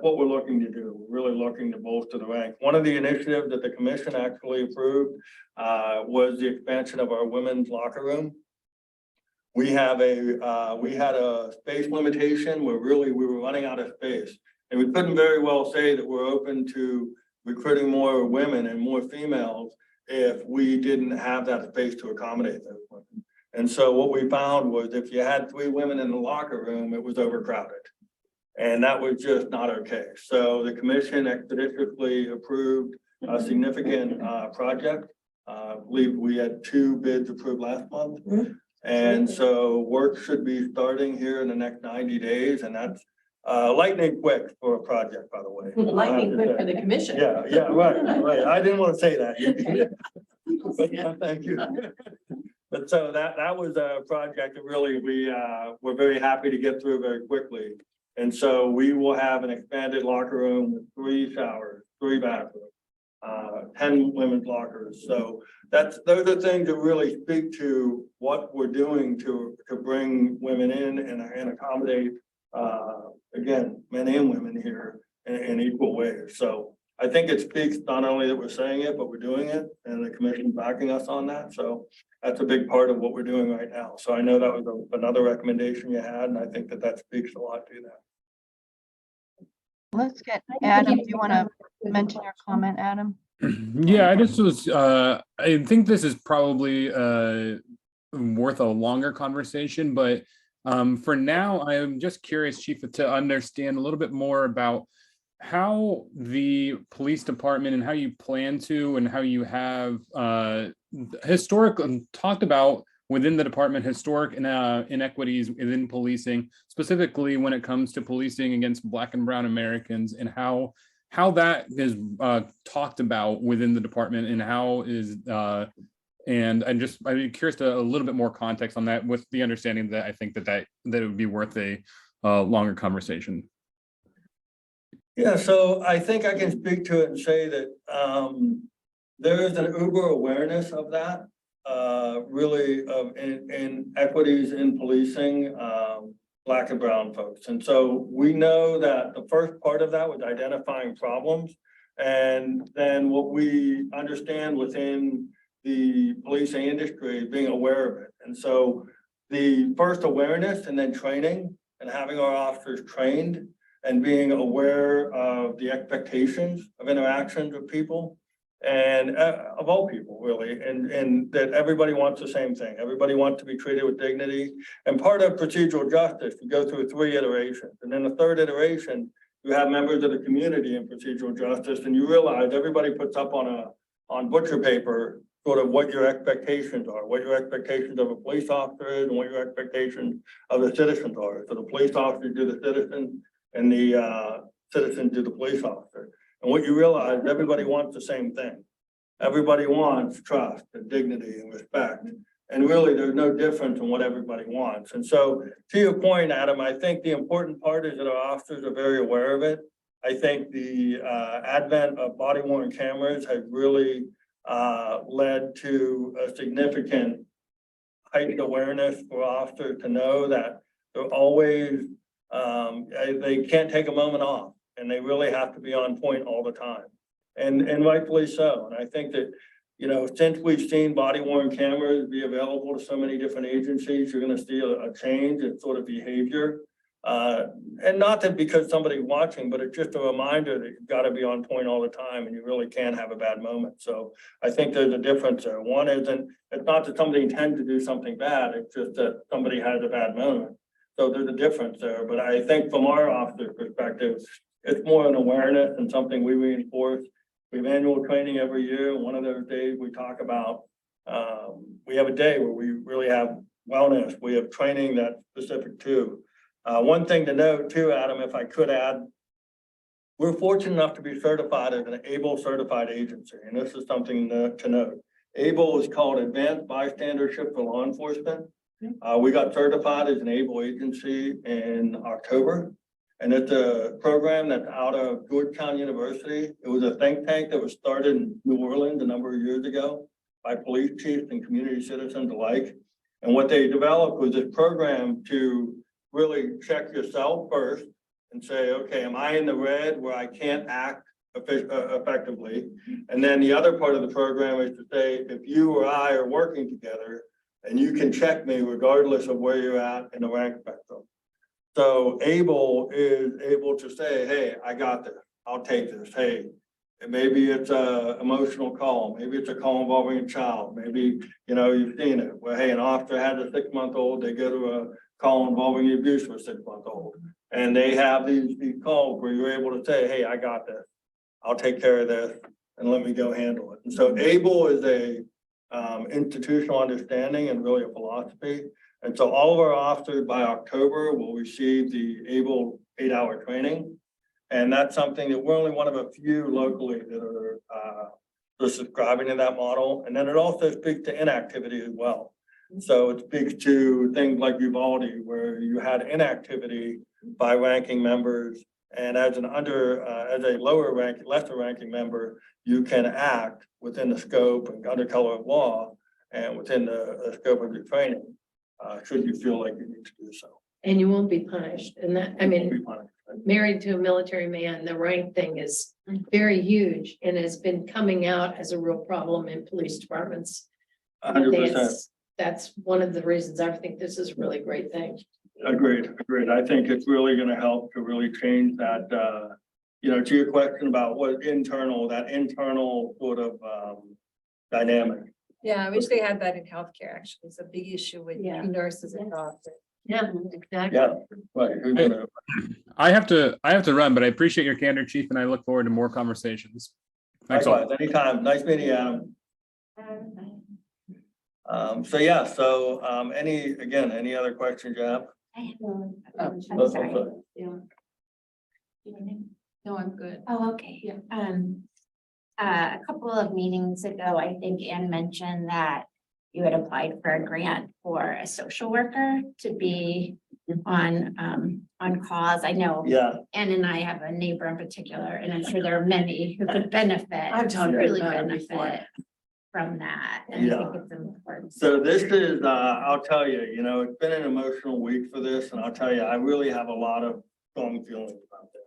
what we're looking to do. We're really looking to bolster the rank. One of the initiatives that the commission actually approved was the expansion of our women's locker room. We had a space limitation where really we were running out of space, and we couldn't very well say that we're open to recruiting more women and more females if we didn't have that space to accommodate those women. And so what we found was if you had 3 women in the locker room, it was overcrowded. And that was just not okay. So the commission expeditiously approved a significant project. I believe we had 2 bids approved last month. And so work should be starting here in the next 90 days, and that's lightning quick for a project, by the way. Lightning quick for the commission. Yeah, right. I didn't want to say that. But yeah, thank you. But so that was a project that really we're very happy to get through very quickly. And so we will have an expanded locker room with 3 showers, 3 bathrooms, 10 women's lockers. So those are things that really speak to what we're doing to bring women in and accommodate, again, men and women here in equal ways. So I think it speaks not only that we're saying it, but we're doing it, and the commission backing us on that. So that's a big part of what we're doing right now. So I know that was another recommendation you had, and I think that speaks a lot to that. Let's get Adam. Do you want to mention your comment, Adam? Yeah, I just was, I think this is probably worth a longer conversation, but for now, I'm just curious, Chief, to understand a little bit more about how the police department and how you plan to and how you have historically talked about within the department historic inequities within policing, specifically when it comes to policing against Black and Brown Americans, and how that is talked about within the department, and how is and I'd be curious to a little bit more context on that, with the understanding that I think that it would be worth a longer conversation. Yeah, so I think I can speak to it and say that there is an uber awareness of that, really of in equities in policing, Black and brown folks. And so we know that the first part of that was identifying problems. And then what we understand within the policing industry is being aware of it. And so the first awareness and then training, and having our officers trained and being aware of the expectations of interactions with people, and of all people really, and that everybody wants the same thing. Everybody wants to be treated with dignity. And part of procedural justice, you go through 3 iterations. And then the 3rd iteration, you have members of the community in procedural justice, and you realize everybody puts up on butcher paper sort of what your expectations are, what your expectations of a police officer is, and what your expectations of the citizens are. So the police officers do the citizens, and the citizens do the police officer. And what you realize, everybody wants the same thing. Everybody wants trust and dignity and respect. And really, there's no difference in what everybody wants. And so to your point, Adam, I think the important part is that our officers are very aware of it. I think the advent of body worn cameras has really led to a significant heightened awareness for officers to know that they're always, they can't take a moment off, and they really have to be on point all the time. And rightfully so. And I think that, you know, since we've seen body worn cameras be available to so many different agencies, you're going to see a change in sort of behavior. And not that because somebody's watching, but it's just a reminder that you've got to be on point all the time, and you really can't have a bad moment. So I think there's a difference there. One isn't, it's not that somebody intends to do something bad, it's just that somebody has a bad moment. So there's a difference there. But I think from our officer's perspective, it's more an awareness and something we reinforce. We have annual training every year. One of those days we talk about, we have a day where we really have wellness. We have training that's specific to. One thing to note too, Adam, if I could add, we're fortunate enough to be certified as an ABLE certified agency. And this is something to note. ABLE is called Advanced Bystandership for Law Enforcement. We got certified as an ABLE agency in October. And it's a program that's out of Georgetown University. It was a think tank that was started in New Orleans a number of years ago by police chiefs and community citizens alike. And what they developed was this program to really check yourself first and say, okay, am I in the red where I can't act effectively? And then the other part of the program is to say, if you or I are working together, and you can check me regardless of where you're at in the rank spectrum. So ABLE is able to say, hey, I got this, I'll take this. Hey, maybe it's a emotional call. Maybe it's a call involving a child. Maybe, you know, you've seen it where, hey, an officer had a 6-month-old, they go to a call involving the abuse of a 6-month-old. And they have these calls where you're able to say, hey, I got this, I'll take care of this, and let me go handle it. And so ABLE is institutional understanding and really a philosophy. And so all of our officers by October will receive the ABLE 8-hour training. And that's something that we're only one of a few locally that are subscribing to that model. And then it also speaks to inactivity as well. So it speaks to things like Uvalde, where you had inactivity by ranking members. And as as a lesser ranking member, you can act within the scope and under color of law and within the scope of your training, should you feel like you need to do so. And you won't be punished. And that, I Be mean, punished. married to a military man, the rank thing is very huge and has been coming out as a real problem in police departments. 100%. That's one of the reasons I think this is a really great thing. Agreed. I think it's really gonna help to really change that, to your question about that internal sort of dynamic. Yeah, I wish they had that in healthcare, actually. It's a big issue with Yeah. nurses and doctors. Yeah, exactly. Yeah, right. Who's gonna- I have to run, but I appreciate your candor, Chief, and I look forward to more conversations. Thanks all. Likewise, anytime. Nice meeting you, Adam. Any other questions you have? I'm Oh, sorry. No, I'm good. Oh, okay. Yeah. A couple of meetings ago, I think Ann mentioned that you had applied for a grant for a social worker to be on calls. I know Yeah, Ann and I have a neighbor in particular, and I'm sure there are many who could benefit. I've talked really about it before. benefit from that. And I Yeah. think it's important. so this is, I'll tell you, it's been an emotional week for this, and I'll tell you, I really have a lot of strong feelings about this.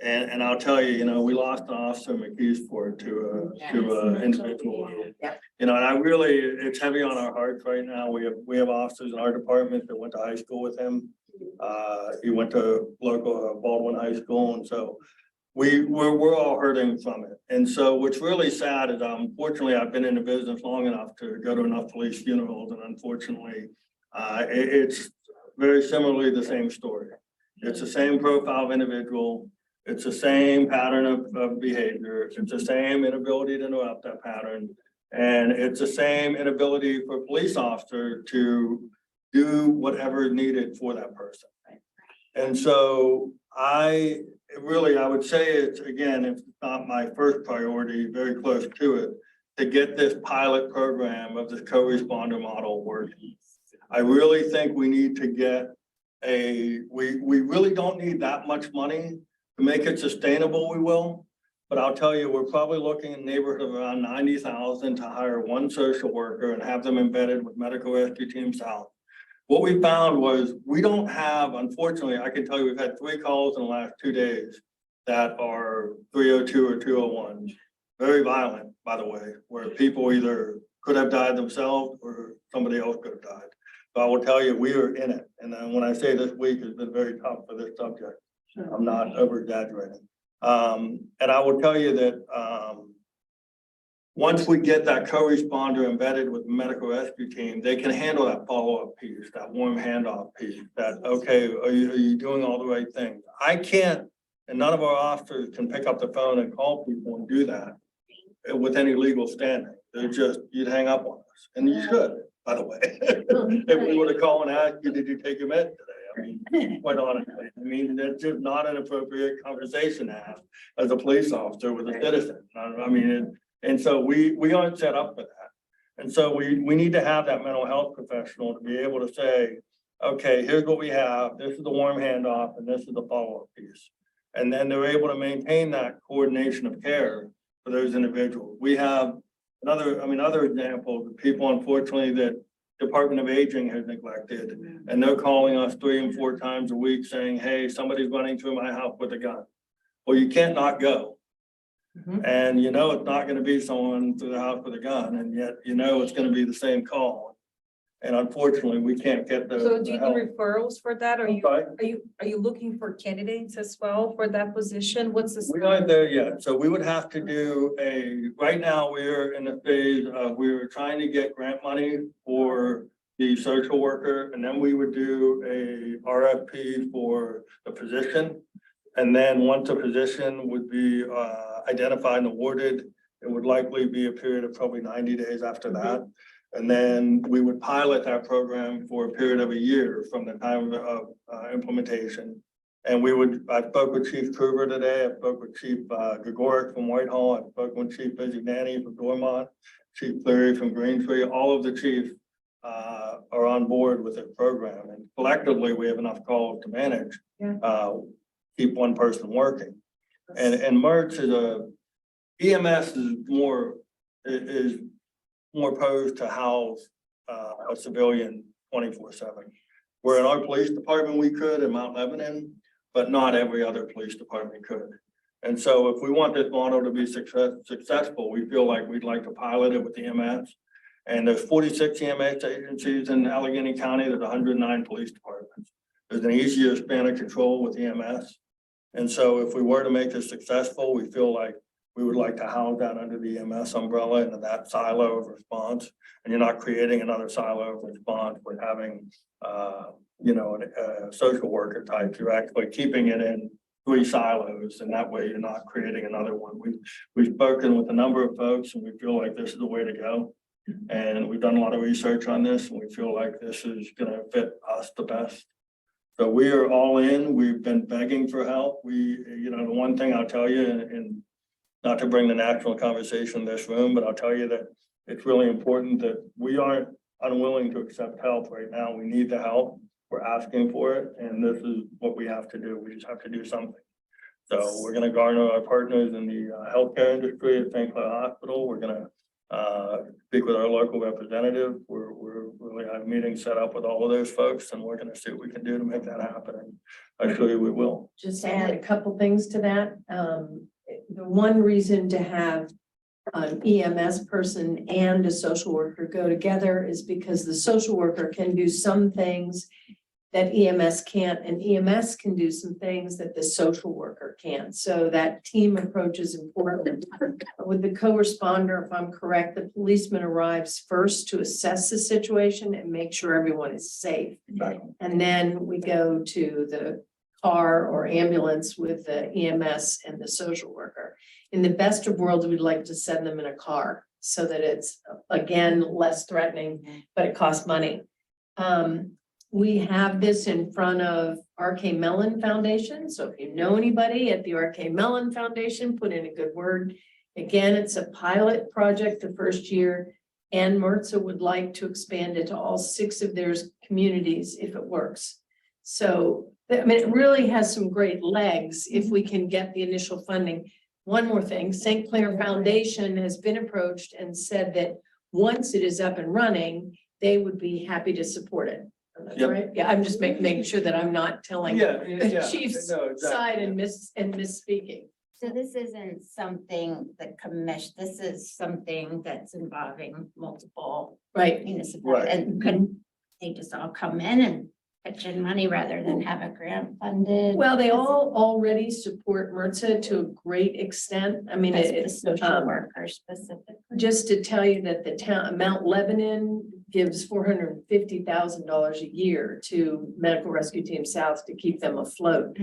And I'll tell you, we lost Officer McKees for it to an individual. Yeah. And I really, it's heavy on our hearts right now. We have officers in our department that went to high school with him. He went to local Baldwin High School, and so we're all hurting from it. And so what's really sad is, unfortunately, I've been in the business long enough to go to enough police funerals, and unfortunately, it's very similarly the same story. It's the same profile of individual. It's the same pattern of behavior. It's the same inability to interrupt that pattern. And it's the same inability for a police officer to do whatever is needed for that person. And so I would say it's, again, if not my first priority, very close to it, to get this pilot program of this co-responder model working. I really think we need to get we really don't need that much money to make it sustainable, we will. But I'll tell you, we're probably looking in the neighborhood of around 90,000 to hire one social worker and have them embedded with Medical Rescue Team South. What we found was we don't have, unfortunately, I can tell you, we've had 3 calls in the last 2 days that are 302 or 201. Very violent, by the way, where people either could have died themselves or somebody else could have died. So I will tell you, we are in it. And then when I say this week has been very tough for this subject, I'm not over exaggerating. And I will tell you that once we get that co-responder embedded with the medical rescue team, they can handle that follow-up piece, that warm handoff piece, that, okay, are you doing all the right things? I can't, and none of our officers can pick up the phone and call people and do that with any legal standing. They're just, you'd hang up on us, and you should, by the way. If we were to call and ask you, did you take your med today? I mean, quite honestly, that's just not an appropriate conversation to have as a police officer with a citizen. And so we aren't set up for that. And so we need to have that mental health professional to be able to say, okay, here's what we have. This is the warm handoff and this is the follow-up piece. And then they're able to maintain that coordination of care for those individuals. We have other examples of people, unfortunately, that Department of Aging has neglected, and they're calling us 3 and 4 times a week saying, hey, somebody's running through my house with a gun. Well, you can't not go. And it's not going to be someone through the house with a gun, and yet it's going to be the same call. And unfortunately, we can't get those. So do you do referrals for that? Or Okay. are you looking for candidates as well for that position? What's the? We aren't there yet. So we would have to do right now we're in the phase of, we're trying to get grant money for the social worker, and then we would do a RFP for the position. And then once a position would be identified and awarded, It would likely be a period of probably 90 days after that. And then we would pilot that program for a period of a year from the time of implementation. And I spoke with Chief Kruger today. I spoke with Chief Gregoric from Whitehall. I spoke with Chief Bizignani from Dormont, Chief Cleary from Greentree. All of the chiefs are on board with the program, and collectively we have enough calls to manage. Keep one person working, and MERTS EMS is more posed to house a civilian 24/7. Where in our police department we could in Mount Lebanon, but not every other police department could. And so if we want this model to be successful, we feel like we'd like to pilot it with EMS. And there's 46 EMS agencies in Allegheny County. There's 109 police departments. There's an easier span of control with EMS. And so if we were to make this successful, we feel like we would like to house that under the EMS umbrella into that silo of response. And you're not creating another silo of response with having, a social worker type. You're actually keeping it in 3 silos, and that way you're not creating another one. We've spoken with a number of folks, and we feel like this is the way to go. And we've done a lot of research on this, and we feel like this is going to fit us the best. So we are all in. We've been begging for help. The one thing I'll tell you, and not to bring the national conversation in this room, but I'll tell you that it's really important that we aren't unwilling to accept help right now. We need the help. We're asking for it, and this is what we have to do. We just have to do something. So we're going to garner our partners in the healthcare industry at St. Clair Hospital. We're going to speak with our local representative. We're really have meetings set up with all of those folks, and we're going to see what we can do to make that happen. And I assure you we will. Just add a couple things to that. The one reason to have an EMS person and a social worker go together is because the social worker can do some things that EMS can't, and EMS can do some things that the social worker can't. So that team approach is important. With the co-responder, if I'm correct, the policeman arrives first to assess the situation and make sure everyone is safe. Exactly. And then we go to the car or ambulance with the EMS and the social worker. In the best of worlds, we'd like to send them in a car so that it's, again, less threatening, but it costs money. We have this in front of RK Mellon Foundation. So if you know anybody at the RK Mellon Foundation, put in a good word. Again, it's a pilot project the first year, and MRTSA would like to expand it to all 6 of their communities if it works. So, I mean, it really has some great legs if we can get the initial funding. One more thing, St. Clair Foundation has been approached and said that once it is up and running, they would be happy to support it. That's Yep. right. Yeah, I'm just making sure that I'm not telling the Yeah. chief's No, exactly. side and misspeaking. So this isn't something the commission, this is something that's involving multiple Right. municipalities. Right. And couldn't they just all come in and pitch in money rather than have a grant funded? Well, they all already support MRTSA to a great extent. I mean, That's the it's social worker specifically. just to tell you that the town, Mount Lebanon gives $450,000 a year to Medical Rescue Team South to keep them afloat.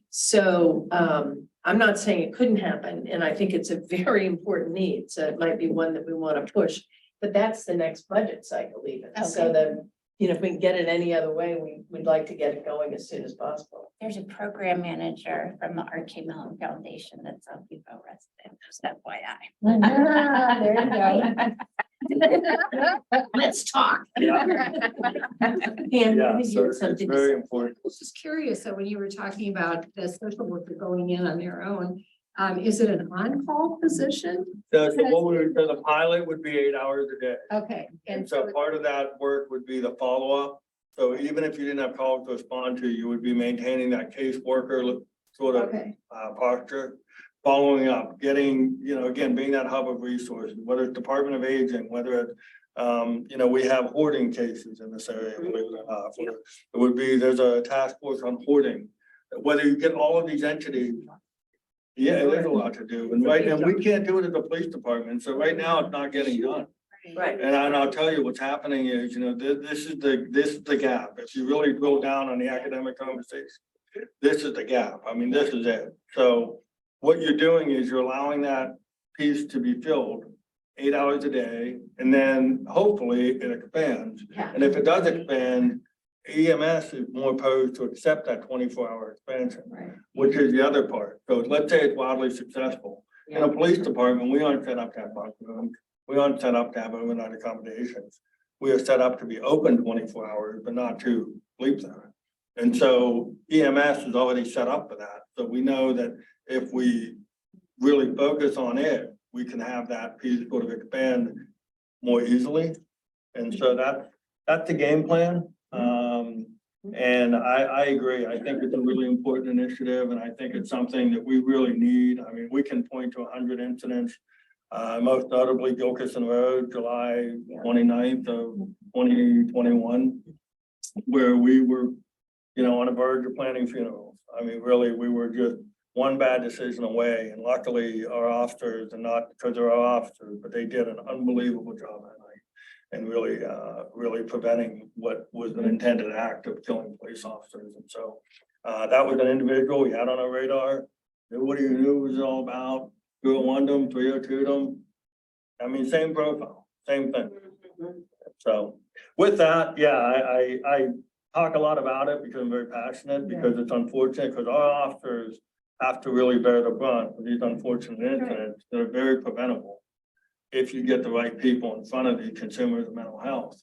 So I'm not saying it couldn't happen, and I think it's a very important need. So it might be one that we want to push, but that's the next budget cycle even. So Okay. that, if we can get it any other way, we'd like to get it going as soon as possible. There's a program manager from the RK Mellon Foundation that's a Vivo resident, just FYI. There you go. Let's talk. And Yeah, maybe so it's something to very say. important. I was just curious, so when you were talking about the social worker going in on their own, is it an on-call position? So the pilot would be 8 hours a day. Okay, And so part of that work would be the follow-up. So even if you didn't have calls to respond to, you would be maintaining that caseworker sort of okay, posture, following up, getting, again, being that hub of resources, whether it's Department of Aging, whether it's, we have hoarding cases in this area, believe it or not. It would be, there's a task force on hoarding, whether you get all of these entities. Yeah, there's a lot to do. And we can't do it at the police department. So right now it's not getting done. Right. And I'll tell you what's happening is, this is the gap. If you really go down on the academic conversation, this is the gap. I mean, this is it. So what you're doing is you're allowing that piece to be filled 8 hours a day, and then hopefully it expands. Yeah. And if it does expand, EMS is more opposed to accept that 24-hour expansion, Right. which is the other part. So let's say it's wildly successful. In a police department, we aren't set up to have bunk rooms. We aren't set up to have overnight accommodations. We are set up to be open 24 hours, but not to sleep there. And so EMS is already set up for that. So we know that if we really focus on it, we can have that piece sort of expand more easily. And so that's the game plan. And I agree. I think it's a really important initiative, and I think it's something that we really need. I mean, we can point to 100 incidents, most notably Gilkison Road, July 29th of 2021, where we were, on the verge of planning funerals. I mean, really, we were just one bad decision away, and luckily our officers, and not because they're our officers, but they did an unbelievable job that night. And really preventing what was an intended act of killing police officers. And so that was an individual we had on our radar. Nobody knew what it was all about. 201 them, 302 them. I mean, same profile, same thing. So with that, yeah, I talk a lot about it because I'm very passionate, because it's unfortunate, because our officers have to really bear the brunt of these unfortunate incidents that are very preventable if you get the right people in front of the consumers of mental health.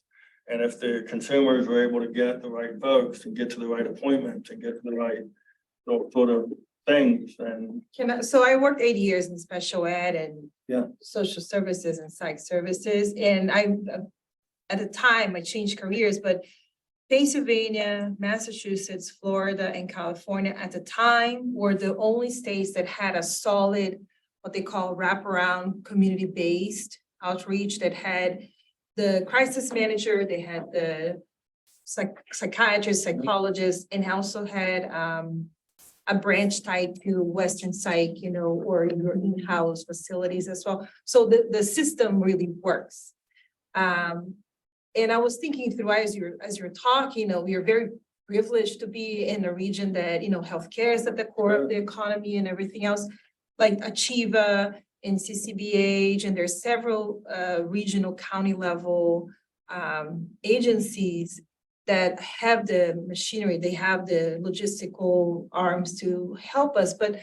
And if the consumers are able to get the right folks and get to the right appointments and get to the right sort of things, then So I worked 8 years in special ed and Yeah. social services and psych services. And at the time, I changed careers, but Pennsylvania, Massachusetts, Florida, and California at the time were the only states that had a solid, what they call wraparound community-based outreach, that had the crisis manager, they had the psychiatrist, psychologist, and also had a branch tied to Western Psych, or your in-house facilities as well. So the system really works. And I was thinking through as you're talking, we are very privileged to be in a region that, healthcare is at the core of the economy and everything else, like Achieva and CCBH, and there's several regional county level agencies that have the machinery, they have the logistical arms to help us. But,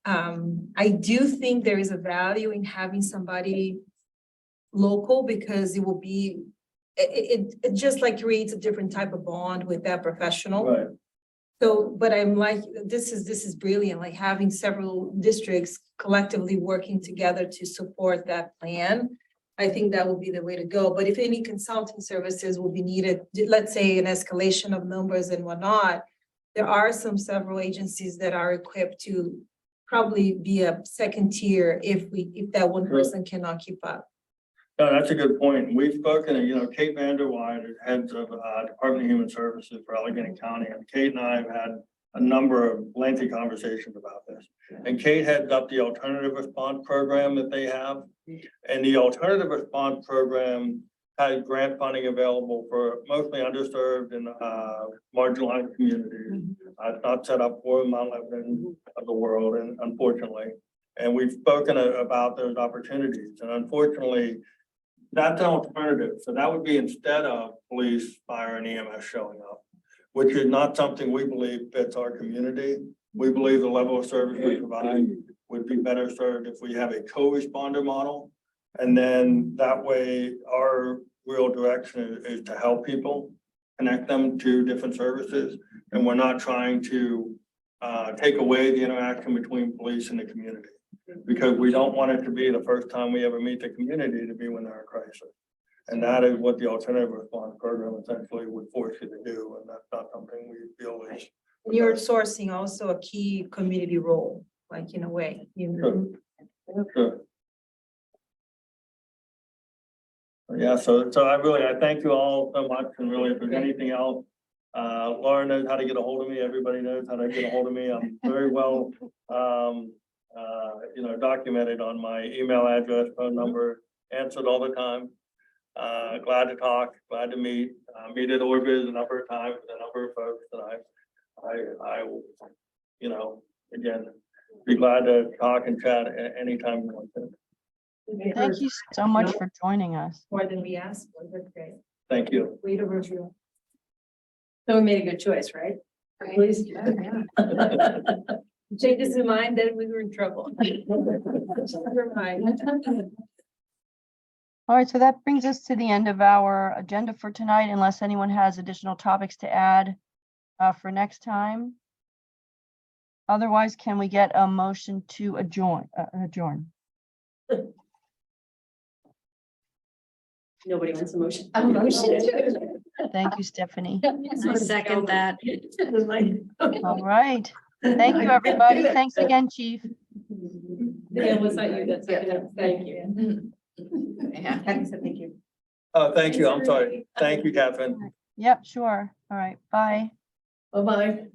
I do think there is a value in having somebody local, because it will be, it just like creates a different type of bond with that professional. right. So, but I'm like, this is brilliant, like having several districts collectively working together to support that plan. I think that would be the way to go. But if any consulting services will be needed, let's say an escalation of numbers and whatnot, there are several agencies that are equipped to probably be a second tier if that one person cannot keep up. No, that's a good point. We've spoken, Kate Vanderwide, heads of Department of Human Services for Allegheny County, and Kate and I have had a number of lengthy conversations about this. And Kate heads up the alternative response program that they have. And the alternative response program has grant funding available for mostly underserved and marginalized communities. It's not set up for Mount Lebanon of the world, and unfortunately. And we've spoken about those opportunities, and unfortunately, that's an alternative. So that would be instead of police, fire, and EMS showing up, which is not something we believe fits our community. We believe the level of service we provide would be better served if we have a co-responder model. And then that way, our real direction is to help people, connect them to different services. And we're not trying to take away the interaction between police and the community, because we don't want it to be the first time we ever meet the community to be when they're in crisis. And that is what the alternative response program essentially would force you to do. And that's not something we feel is. And you're sourcing also a key community role, like in a way. Sure. Yeah, so I thank you all so much, and really, if there's anything else, Laura knows how to get a hold of me. Everybody knows how to get a hold of me. I'm very well, documented on my email address, phone number, answered all the time. Glad to talk, glad to meet, meet at Orbiz a number of times with a number of folks that I will, again, be glad to talk and chat anytime you want to. Thank you so much for joining us. More than we asked for, that's great. Thank you. Way to review. So we made a good choice, right? Please. Changes in mind, then we were in trouble. Never mind. All right, so that brings us to the end of our agenda for tonight, unless anyone has additional topics to add for next time. Otherwise, can we get a motion to adjourn? Nobody wants a motion. A motion. Thank you, Stephanie. I second that. All right. Thank you, everybody. Thanks again, Chief. Yeah, was that you? That's, thank you. Yeah. Thank you. Oh, thank you. I'm sorry. Thank you, Catherine. Yep, sure. All right, bye. Bye-bye.